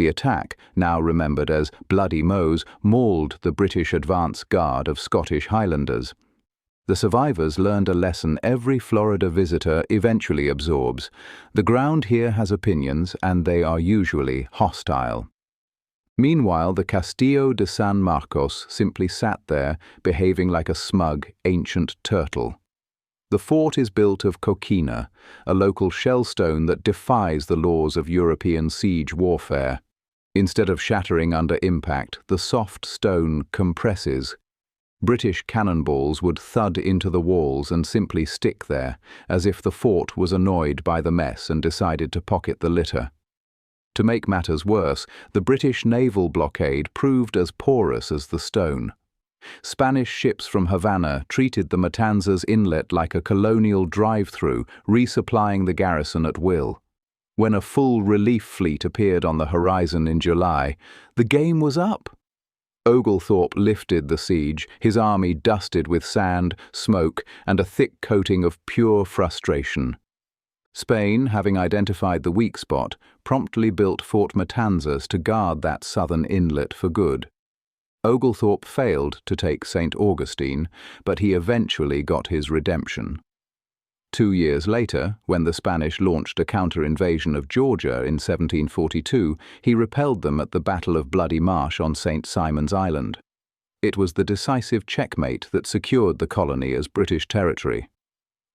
The attack, now remembered as Bloody Mose, mauled the British advance guard of Scottish Highlanders. The survivors learned a lesson every Florida visitor eventually absorbs. The ground here has opinions, and they are usually hostile. Meanwhile, the Castillo de San Marcos simply sat there, behaving like a smug, ancient turtle. The fort is built of coquina, a local shellstone that defies the laws of European siege warfare. Instead of shattering under impact, the soft stone compresses. British cannonballs would thud into the walls and simply stick there, as if the fort was annoyed by the mess and decided to pocket the litter. To make matters worse, the British naval blockade proved as porous as the stone. Spanish ships from Havana treated the Matanzas inlet like a colonial drive-through, resupplying the garrison at will. When a full relief fleet appeared on the horizon in July, the game was up. Oglethorpe lifted the siege, his army dusted with sand, smoke, and a thick coating of pure frustration. Spain, having identified the weak spot, promptly built Fort Matanzas to guard that southern inlet for good. Oglethorpe failed to take St. Augustine, but he eventually got his redemption. 2 years later, when the Spanish launched a counter-invasion of Georgia in 1742, he repelled them at the Battle of Bloody Marsh on St. Simon's Island. It was the decisive checkmate that secured the colony as British territory.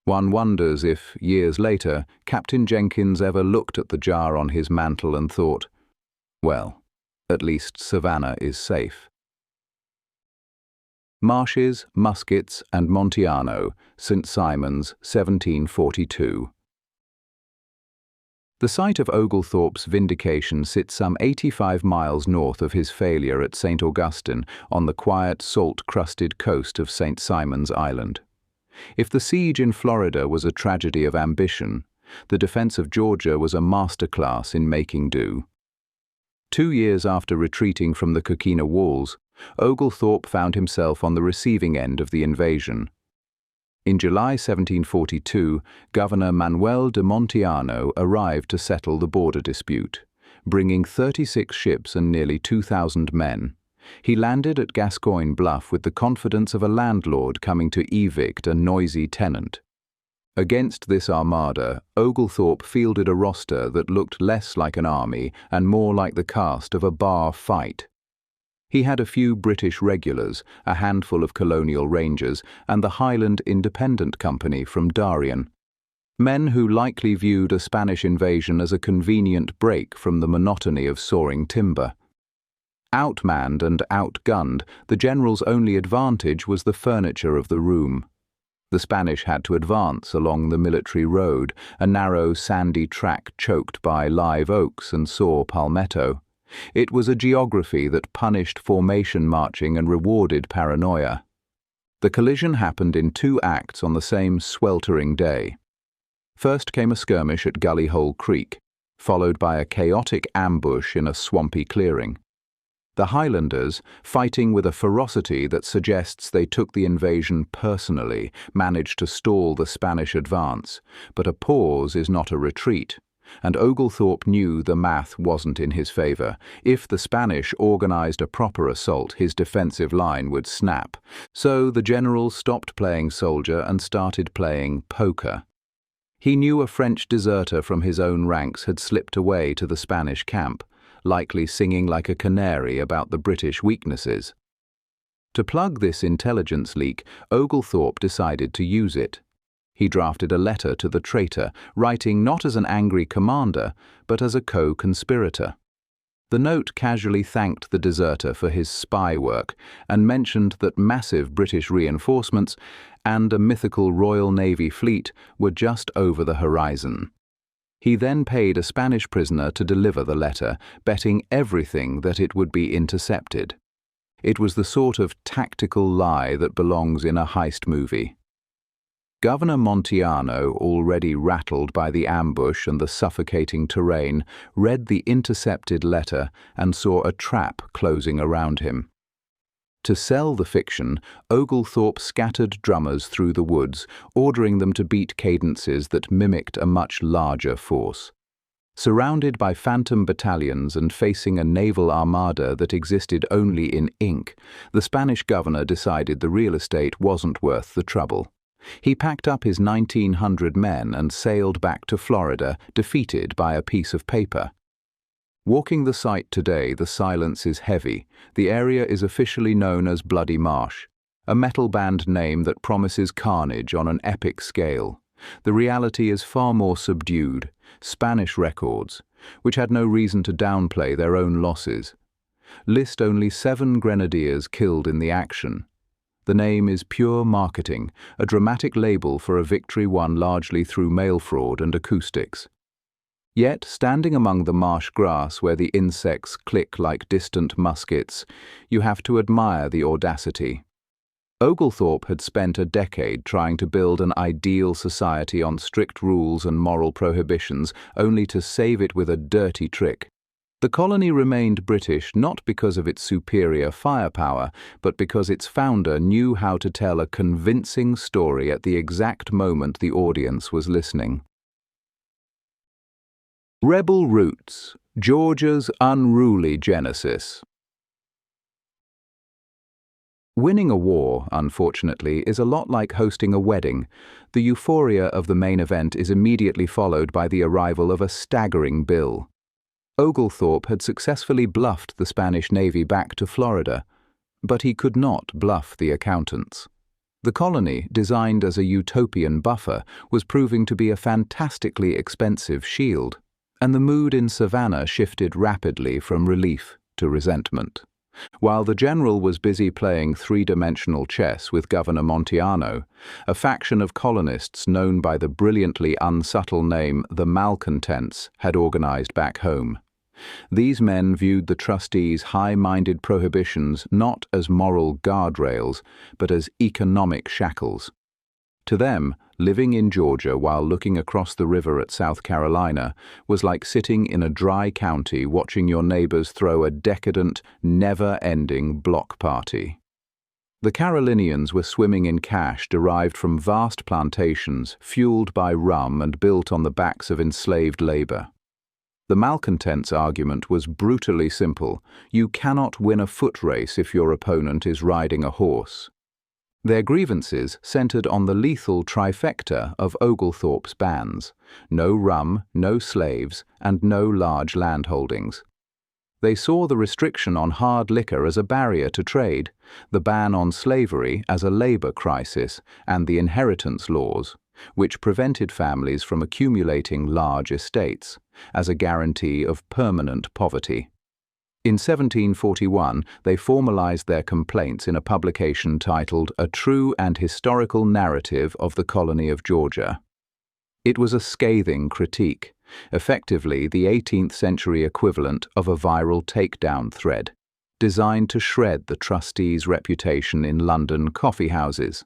One wonders if, years later, Captain Jenkins ever looked at the jar on his mantle and thought, well, at least Savannah is safe. Marshes, Muskets, and Montiano, St. Simon's, 1742. The site of Oglethorpe's vindication sits some 85 miles north of his failure at St. Augustine on the quiet, salt-crusted coast of St. Simon's Island. If the siege in Florida was a tragedy of ambition, the defense of Georgia was a masterclass in making do. 2 years after retreating from the Coquina Walls, Oglethorpe found himself on the receiving end of the invasion. In July 1742, Governor Manuel de Montiano arrived to settle the border dispute, bringing 36 ships and nearly 2,000 men. He landed at Gascoigne Bluff with the confidence of a landlord coming to evict a noisy tenant. Against this armada, Oglethorpe fielded a roster that looked less like an army and more like the cast of a bar fight. He had a few British regulars, a handful of colonial rangers, and the Highland Independent Company from Darien. Men who likely viewed a Spanish invasion as a convenient break from the monotony of sawing timber. Outmanned and outgunned, the general's only advantage was the furniture of the room. The Spanish had to advance along the military road, a narrow sandy track choked by live oaks and saw palmetto. It was a geography that punished formation marching and rewarded paranoia. The collision happened in 2 acts on the same sweltering day. First came a skirmish at Gully Hole Creek, followed by a chaotic ambush in a swampy clearing. The Highlanders, fighting with a ferocity that suggests they took the invasion personally, managed to stall the Spanish advance, but a pause is not a retreat, and Oglethorpe knew the math wasn't in his favor. If the Spanish organized a proper assault, his defensive line would snap. So the general stopped playing soldier and started playing poker. He knew a French deserter from his own ranks had slipped away to the Spanish camp, likely singing like a canary about the British weaknesses. To plug this intelligence leak, Oglethorpe decided to use it. He drafted a letter to the traitor, writing not as an angry commander, but as a co-conspirator. The note casually thanked the deserter for his spy work and mentioned that massive British reinforcements and a mythical Royal Navy fleet were just over the horizon. He then paid a Spanish prisoner to deliver the letter, betting everything that it would be intercepted. It was the sort of tactical lie that belongs in a heist movie. Governor Montiano, already rattled by the ambush and the suffocating terrain, read the intercepted letter and saw a trap closing around him. To sell the fiction, Oglethorpe scattered drummers through the woods, ordering them to beat cadences that mimicked a much larger force. Surrounded by phantom battalions and facing a naval armada that existed only in ink, the Spanish governor decided the real estate wasn't worth the trouble. He packed up his 1,900 men and sailed back to Florida, defeated by a piece of paper. Walking the site today, the silence is heavy. The area is officially known as Bloody Marsh, a metal band name that promises carnage on an epic scale. The reality is far more subdued. Spanish records, which had no reason to downplay their own losses, list only 7 grenadiers killed in the action. The name is pure marketing, a dramatic label for a victory won largely through mail fraud and acoustics. Yet, standing among the marsh grass where the insects click like distant muskets, you have to admire the audacity. Oglethorpe had spent a decade trying to build an ideal society on strict rules and moral prohibitions, only to save it with a dirty trick. The colony remained British not because of its superior firepower, but because its founder knew how to tell a convincing story at the exact moment the audience was listening. Rebel Roots: Georgia's Unruly Genesis. Winning a war, unfortunately, is a lot like hosting a wedding. The euphoria of the main event is immediately followed by the arrival of a staggering bill. Oglethorpe had successfully bluffed the Spanish Navy back to Florida, but he could not bluff the accountants. The colony, designed as a utopian buffer, was proving to be a fantastically expensive shield, and the mood in Savannah shifted rapidly from relief to resentment. While the general was busy playing three-dimensional chess with Governor Montiano, a faction of colonists known by the brilliantly unsubtle name the Malcontents had organized back home. These men viewed the trustees' high-minded prohibitions not as moral guardrails, but as economic shackles. To them, living in Georgia while looking across the river at South Carolina was like sitting in a dry county watching your neighbors throw a decadent, never-ending block party. The Carolinians were swimming in cash derived from vast plantations fueled by rum and built on the backs of enslaved labor. The malcontents' argument was brutally simple: you cannot win a foot race if your opponent is riding a horse. Their grievances centered on the lethal trifecta of Oglethorpe's bans: no rum, no slaves, and no large landholdings. They saw the restriction on hard liquor as a barrier to trade, the ban on slavery as a labor crisis, and the inheritance laws, which prevented families from accumulating large estates, as a guarantee of permanent poverty. In 1741, they formalized their complaints in a publication titled A True and Historical Narrative of the Colony of Georgia. It was a scathing critique, effectively the 18th century equivalent of a viral takedown thread, designed to shred the trustees' reputation in London coffeehouses.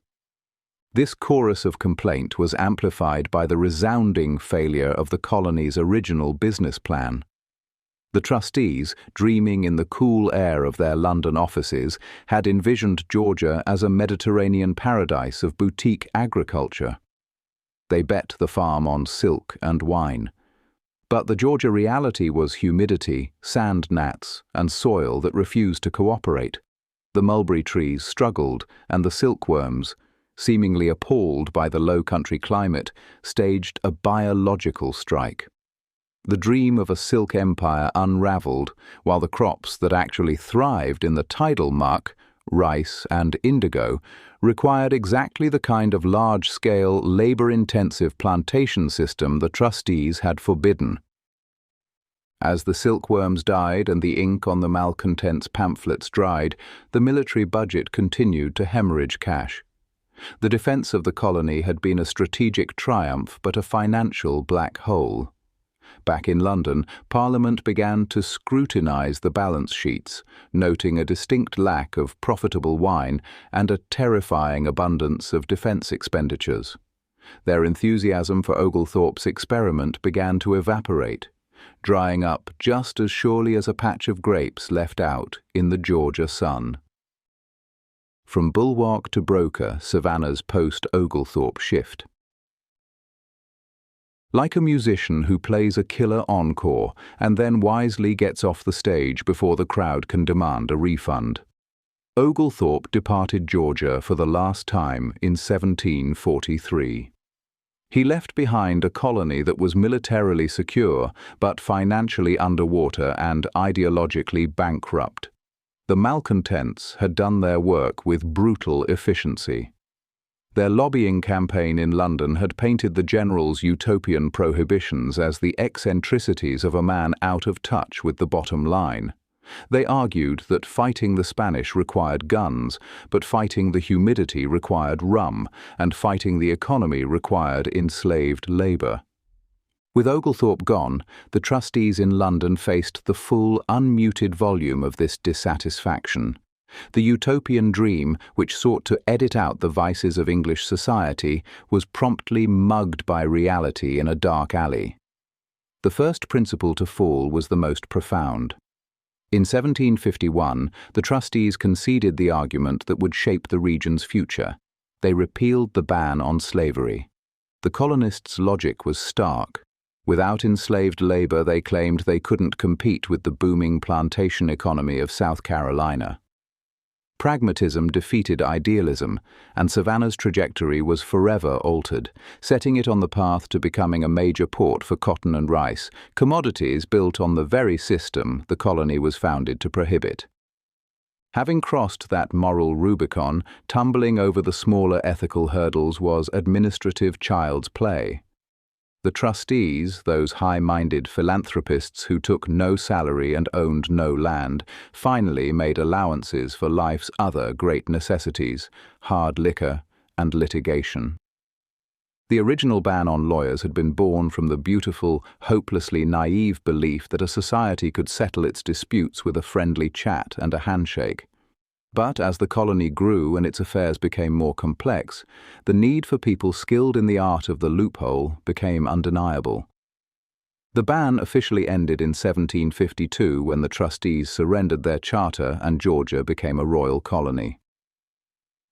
This chorus of complaint was amplified by the resounding failure of the colony's original business plan. The trustees, dreaming in the cool air of their London offices, had envisioned Georgia as a Mediterranean paradise of boutique agriculture. They bet the farm on silk and wine. But the Georgia reality was humidity, sand gnats, and soil that refused to cooperate. The mulberry trees struggled, and the silkworms, seemingly appalled by the low-country climate, staged a biological strike. The dream of a silk empire unraveled, while the crops that actually thrived in the tidal muck, rice and indigo, required exactly the kind of large-scale, labor-intensive plantation system the trustees had forbidden. As the silkworms died and the ink on the malcontents' pamphlets dried, the military budget continued to hemorrhage cash. The defense of the colony had been a strategic triumph but a financial black hole. Back in London, Parliament began to scrutinize the balance sheets, noting a distinct lack of profitable wine and a terrifying abundance of defense expenditures. Their enthusiasm for Oglethorpe's experiment began to evaporate, drying up just as surely as a patch of grapes left out in the Georgia sun. From bulwark to broker, Savannah's post-Oglethorpe shift. Like a musician who plays a killer encore and then wisely gets off the stage before the crowd can demand a refund. Oglethorpe departed Georgia for the last time in 1743. He left behind a colony that was militarily secure but financially underwater and ideologically bankrupt. The malcontents had done their work with brutal efficiency. Their lobbying campaign in London had painted the general's utopian prohibitions as the eccentricities of a man out of touch with the bottom line. They argued that fighting the Spanish required guns, but fighting the humidity required rum, and fighting the economy required enslaved labor. With Oglethorpe gone, the trustees in London faced the full, unmuted volume of this dissatisfaction. The utopian dream, which sought to edit out the vices of English society, was promptly mugged by reality in a dark alley. The first principle to fall was the most profound. In 1751, the trustees conceded the argument that would shape the region's future. They repealed the ban on slavery. The colonists' logic was stark. Without enslaved labor, they claimed they couldn't compete with the booming plantation economy of South Carolina. Pragmatism defeated idealism, and Savannah's trajectory was forever altered, setting it on the path to becoming a major port for cotton and rice, commodities built on the very system the colony was founded to prohibit. Having crossed that moral Rubicon, tumbling over the smaller ethical hurdles was administrative child's play. The trustees, those high-minded philanthropists who took no salary and owned no land, finally made allowances for life's other great necessities, hard liquor and litigation. The original ban on lawyers had been born from the beautiful, hopelessly naive belief that a society could settle its disputes with a friendly chat and a handshake. But as the colony grew and its affairs became more complex, the need for people skilled in the art of the loophole became undeniable. The ban officially ended in 1752 when the trustees surrendered their charter and Georgia became a royal colony.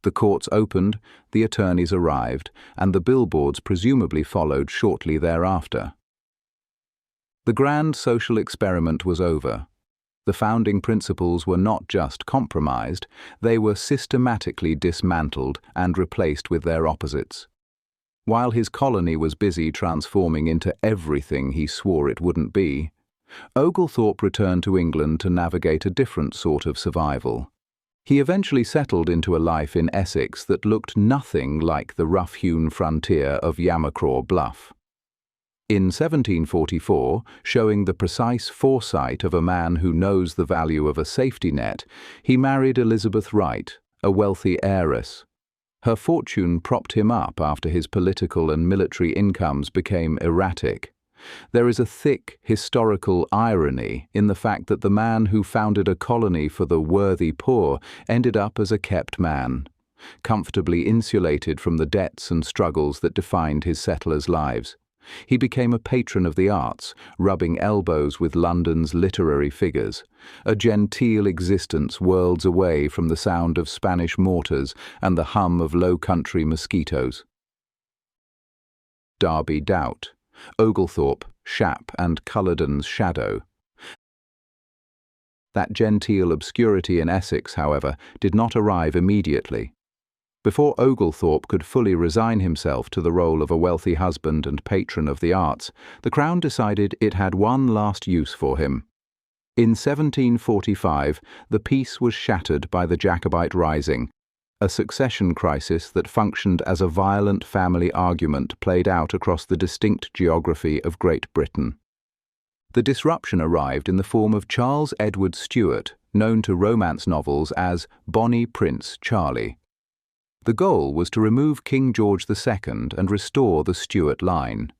The courts opened, the attorneys arrived, and the billboards presumably followed shortly thereafter. The grand social experiment was over. The founding principles were not just compromised, they were systematically dismantled and replaced with their opposites. While his colony was busy transforming into everything he swore it wouldn't be, Oglethorpe returned to England to navigate a different sort of survival. He eventually settled into a life in Essex that looked nothing like the rough-hewn frontier of Yamacraw Bluff. In 1744, showing the precise foresight of a man who knows the value of a safety net, he married Elizabeth Wright, a wealthy heiress. Her fortune propped him up after his political and military incomes became erratic. There is a thick historical irony in the fact that the man who founded a colony for the worthy poor ended up as a kept man, comfortably insulated from the debts and struggles that defined his settlers' lives. He became a patron of the arts, rubbing elbows with London's literary figures, a genteel existence worlds away from the sound of Spanish mortars and the hum of low-country mosquitoes. Derby Doubt, Oglethorpe, Shap and Culloden's shadow. That genteel obscurity in Essex, however, did not arrive immediately. Before Oglethorpe could fully resign himself to the role of a wealthy husband and patron of the arts, the Crown decided it had one last use for him. In 1745, the peace was shattered by the Jacobite Rising, a succession crisis that functioned as a violent family argument played out across the distinct geography of Great Britain. The disruption arrived in the form of Charles Edward Stuart, known to romance novels as Bonnie Prince Charlie. The goal was to remove King George II and restore the Stuart line,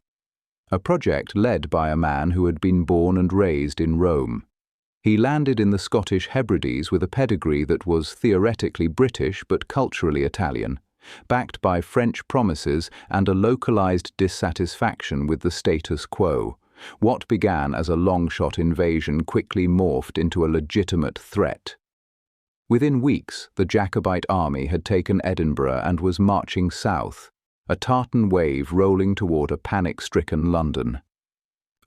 a project led by a man who had been born and raised in Rome. He landed in the Scottish Hebrides with a pedigree that was theoretically British but culturally Italian, backed by French promises and a localized dissatisfaction with the status quo. What began as a long-shot invasion quickly morphed into a legitimate threat. Within weeks, the Jacobite army had taken Edinburgh and was marching south, a tartan wave rolling toward a panic-stricken London.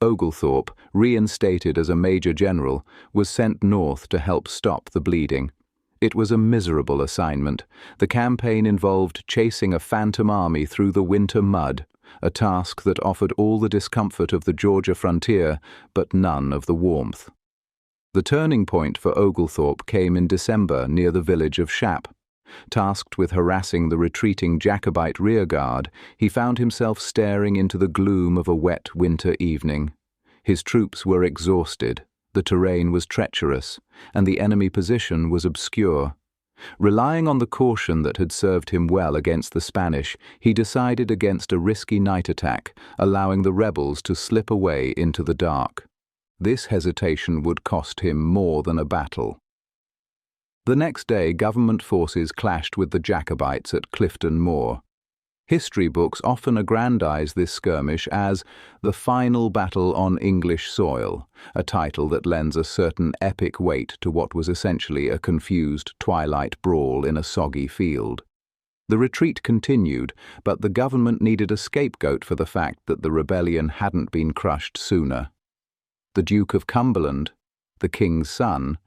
Oglethorpe, reinstated as a major general, was sent north to help stop the bleeding. It was a miserable assignment. The campaign involved chasing a phantom army through the winter mud, a task that offered all the discomfort of the Georgia frontier, but none of the warmth. The turning point for Oglethorpe came in December near the village of Shap. Tasked with harassing the retreating Jacobite rearguard, he found himself staring into the gloom of a wet winter evening. His troops were exhausted, the terrain was treacherous, and the enemy position was obscure. Relying on the caution that had served him well against the Spanish, he decided against a risky night attack, allowing the rebels to slip away into the dark. This hesitation would cost him more than a battle. The next day, government forces clashed with the Jacobites at Clifton Moor. History books often aggrandize this skirmish as the final battle on English soil, a title that lends a certain epic weight to what was essentially a confused twilight brawl in a soggy field. The retreat continued, but the government needed a scapegoat for the fact that the rebellion hadn't been crushed sooner. The Duke of Cumberland, the king's son,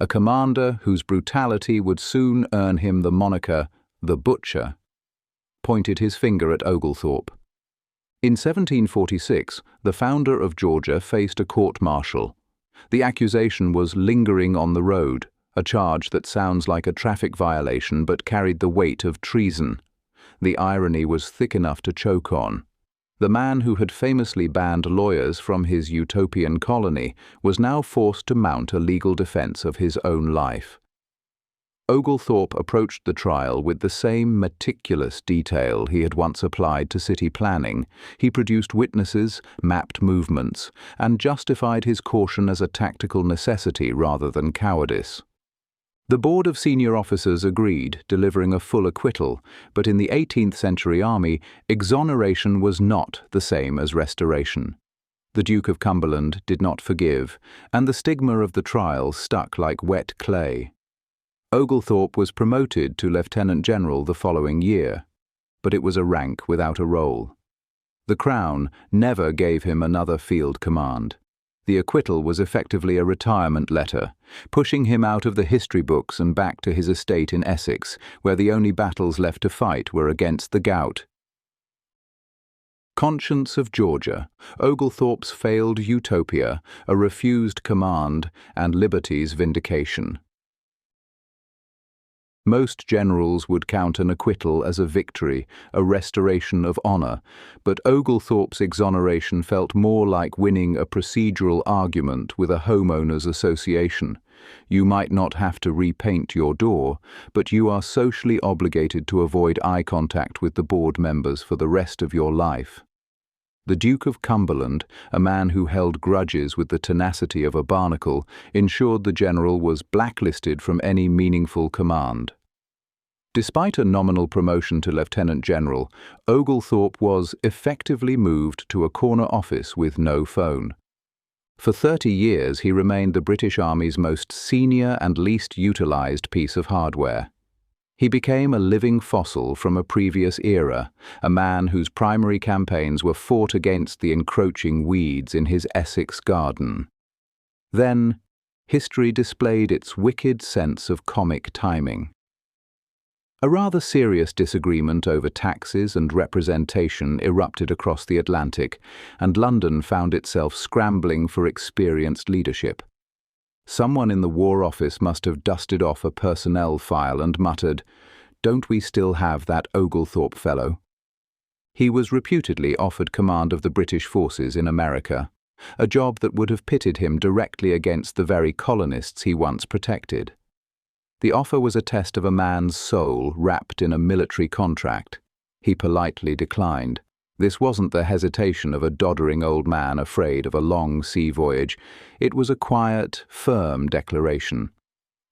a commander whose brutality would soon earn him the moniker the Butcher, pointed his finger at Oglethorpe. In 1746, the founder of Georgia faced a court-martial. The accusation was lingering on the road, a charge that sounds like a traffic violation but carried the weight of treason. The irony was thick enough to choke on. The man who had famously banned lawyers from his Utopian colony was now forced to mount a legal defense of his own life. Oglethorpe approached the trial with the same meticulous detail he had once applied to city planning. He produced witnesses, mapped movements, and justified his caution as a tactical necessity rather than cowardice. The board of senior officers agreed, delivering a full acquittal, but in the 18th century army, exoneration was not the same as restoration. The Duke of Cumberland did not forgive, and the stigma of the trial stuck like wet clay. Oglethorpe was promoted to lieutenant general the following year, but it was a rank without a role. The Crown never gave him another field command. The acquittal was effectively a retirement letter, pushing him out of the history books and back to his estate in Essex, where the only battles left to fight were against the gout. Conscience of Georgia, Oglethorpe's failed Utopia, a refused command, and liberty's vindication. Most generals would count an acquittal as a victory, a restoration of honor, but Oglethorpe's exoneration felt more like winning a procedural argument with a homeowners association. You might not have to repaint your door, but you are socially obligated to avoid eye contact with the board members for the rest of your life. The Duke of Cumberland, a man who held grudges with the tenacity of a barnacle, ensured the general was blacklisted from any meaningful command. Despite a nominal promotion to lieutenant general, Oglethorpe was effectively moved to a corner office with no phone. For 30 years he remained the British Army's most senior and least utilized piece of hardware. He became a living fossil from a previous era, a man whose primary campaigns were fought against the encroaching weeds in his Essex garden. Then, history displayed its wicked sense of comic timing. A rather serious disagreement over taxes and representation erupted across the Atlantic, and London found itself scrambling for experienced leadership. Someone in the War Office must have dusted off a personnel file and muttered, "Don't we still have that Oglethorpe fellow?" He was reputedly offered command of the British forces in America, a job that would have pitted him directly against the very colonists he once protected. The offer was a test of a man's soul wrapped in a military contract. He politely declined. This wasn't the hesitation of a doddering old man afraid of a long sea voyage. It was a quiet, firm declaration.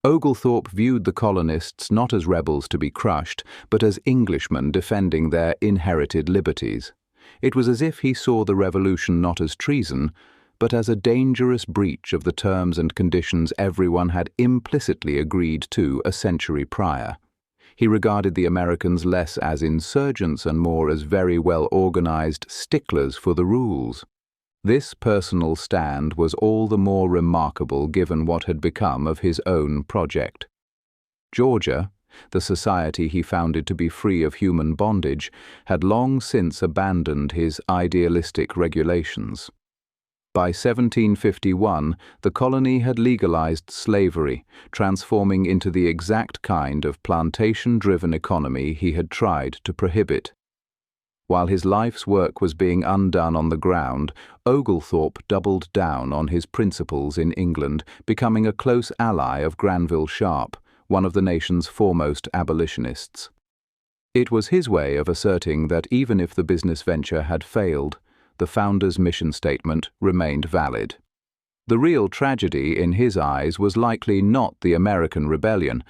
Oglethorpe viewed the colonists not as rebels to be crushed, but as Englishmen defending their inherited liberties. It was as if he saw the revolution not as treason, but as a dangerous breach of the terms and conditions everyone had implicitly agreed to a century prior. He regarded the Americans less as insurgents and more as very well-organized sticklers for the rules. This personal stand was all the more remarkable given what had become of his own project. Georgia, the society he founded to be free of human bondage, had long since abandoned his idealistic regulations. By 1751, the colony had legalized slavery, transforming into the exact kind of plantation-driven economy he had tried to prohibit. While his life's work was being undone on the ground, Oglethorpe doubled down on his principles in England, becoming a close ally of Granville Sharp, one of the nation's foremost abolitionists. It was his way of asserting that even if the business venture had failed, the founder's mission statement remained valid. The real tragedy in his eyes was likely not the American rebellion,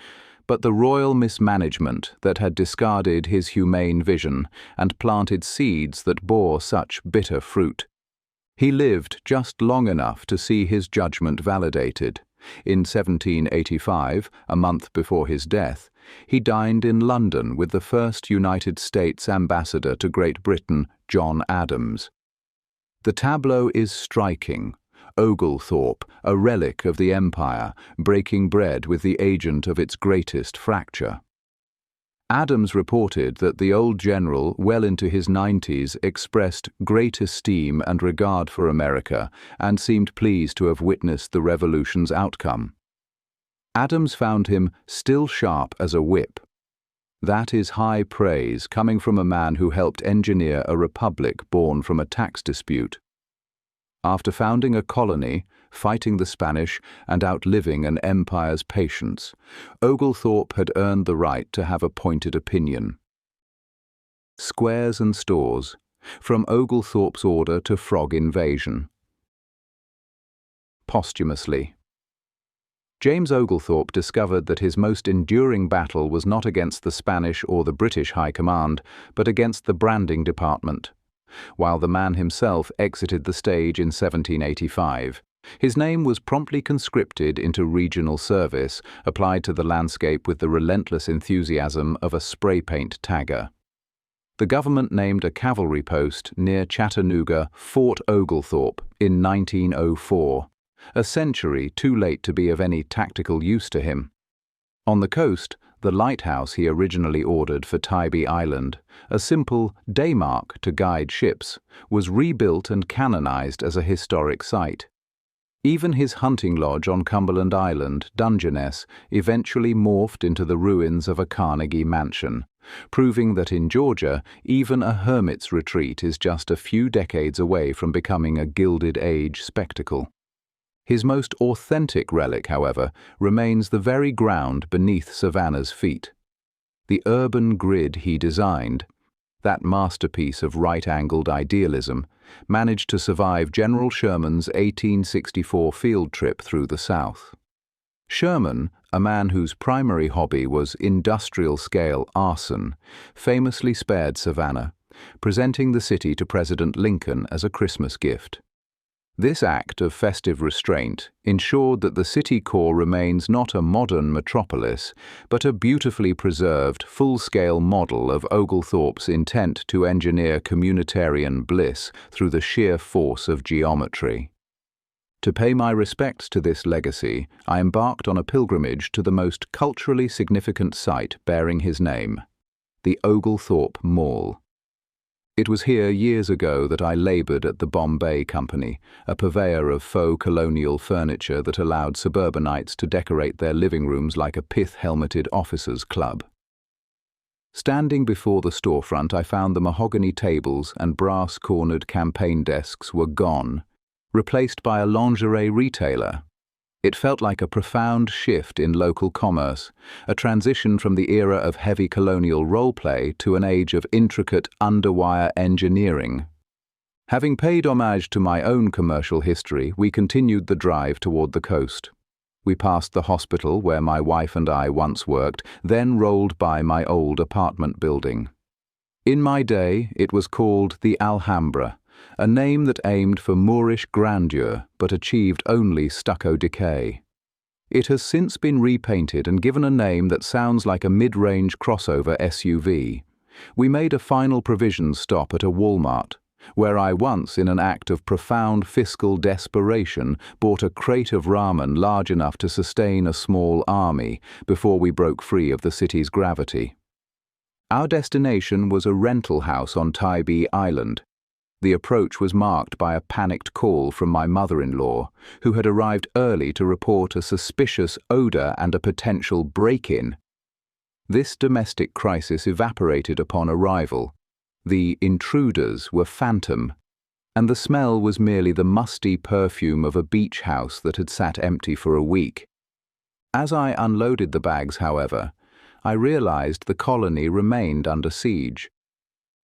but the royal mismanagement that had discarded his humane vision and planted seeds that bore such bitter fruit. He lived just long enough to see his judgment validated. In 1785, a month before his death, he dined in London with the first United States ambassador to Great Britain, John Adams. The tableau is striking. Oglethorpe, a relic of the empire, breaking bread with the agent of its greatest fracture. Adams reported that the old general, well into his 90s, expressed great esteem and regard for America and seemed pleased to have witnessed the revolution's outcome. Adams found him still sharp as a whip. That is high praise coming from a man who helped engineer a republic born from a tax dispute. After founding a colony, fighting the Spanish, and outliving an empire's patience, Oglethorpe had earned the right to have a pointed opinion. Squares and stores, from Oglethorpe's order to frog invasion. Posthumously. James Oglethorpe discovered that his most enduring battle was not against the Spanish or the British High Command, but against the branding department. While the man himself exited the stage in 1785, his name was promptly conscripted into regional service, applied to the landscape with the relentless enthusiasm of a spray paint tagger. The government named a cavalry post near Chattanooga Fort Oglethorpe in 1904, a century too late to be of any tactical use to him. On the coast, the lighthouse he originally ordered for Tybee Island, a simple daymark to guide ships, was rebuilt and canonized as a historic site. Even his hunting lodge on Cumberland Island, Dungeness, eventually morphed into the ruins of a Carnegie mansion, proving that in Georgia, even a hermit's retreat is just a few decades away from becoming a Gilded Age spectacle. His most authentic relic, however, remains the very ground beneath Savannah's feet. The urban grid he designed, that masterpiece of right-angled idealism, managed to survive General Sherman's 1864 field trip through the South. Sherman, a man whose primary hobby was industrial-scale arson, famously spared Savannah, presenting the city to President Lincoln as a Christmas gift. This act of festive restraint ensured that the city core remains not a modern metropolis, but a beautifully preserved, full-scale model of Oglethorpe's intent to engineer communitarian bliss through the sheer force of geometry. To pay my respects to this legacy, I embarked on a pilgrimage to the most culturally significant site bearing his name, the Oglethorpe Mall. It was here years ago that I labored at the Bombay Company, a purveyor of faux colonial furniture that allowed suburbanites to decorate their living rooms like a pith-helmeted officers' club. Standing before the storefront, I found the mahogany tables and brass-cornered campaign desks were gone, replaced by a lingerie retailer. It felt like a profound shift in local commerce, a transition from the era of heavy colonial roleplay to an age of intricate underwire engineering. Having paid homage to my own commercial history, we continued the drive toward the coast. We passed the hospital where my wife and I once worked, then rolled by my old apartment building. In my day, it was called the Alhambra, a name that aimed for Moorish grandeur but achieved only stucco decay. It has since been repainted and given a name that sounds like a mid-range crossover SUV. We made a final Prohibitions stop at a Walmart, where I once, in an act of profound fiscal desperation, bought a crate of ramen large enough to sustain a small army before we broke free of the city's gravity. Our destination was a rental house on Tybee Island. The approach was marked by a panicked call from my mother-in-law, who had arrived early to report a suspicious odor and a potential break-in. This domestic crisis evaporated upon arrival. The intruders were phantom, and the smell was merely the musty perfume of a beach house that had sat empty for a week. As I unloaded the bags, however, I realized the colony remained under siege.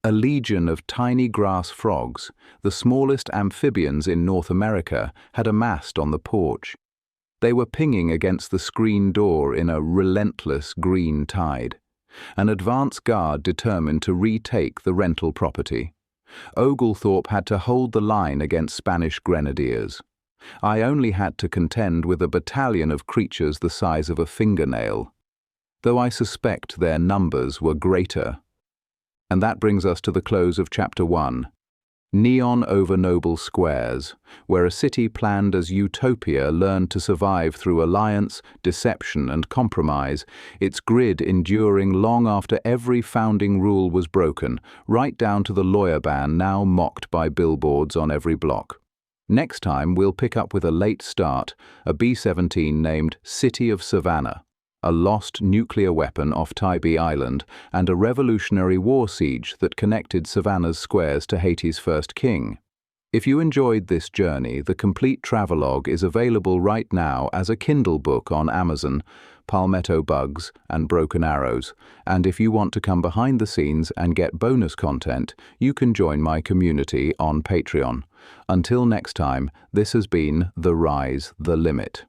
A legion of tiny grass frogs, the smallest amphibians in North America, had amassed on the porch. They were pinging against the screen door in a relentless green tide. An advance guard determined to retake the rental property. Oglethorpe had to hold the line against Spanish grenadiers. I only had to contend with a battalion of creatures the size of a fingernail, though I suspect their numbers were greater. And that brings us to the close of Chapter 1. Neon over noble squares, where a city planned as Utopia learned to survive through alliance, deception, and compromise, its grid enduring long after every founding rule was broken, right down to the lawyer ban now mocked by billboards on every block. Next time, we'll pick up with a late start, a B-17 named City of Savannah, a lost nuclear weapon off Tybee Island, and a Revolutionary War siege that connected Savannah's squares to Haiti's first king. If you enjoyed this journey, the complete travelogue is available right now as a Kindle book on Amazon, Palmetto Bugs and Broken Arrows, and if you want to come behind the scenes and get bonus content, you can join my community on Patreon. Until next time, this has been The Rise, The Limit.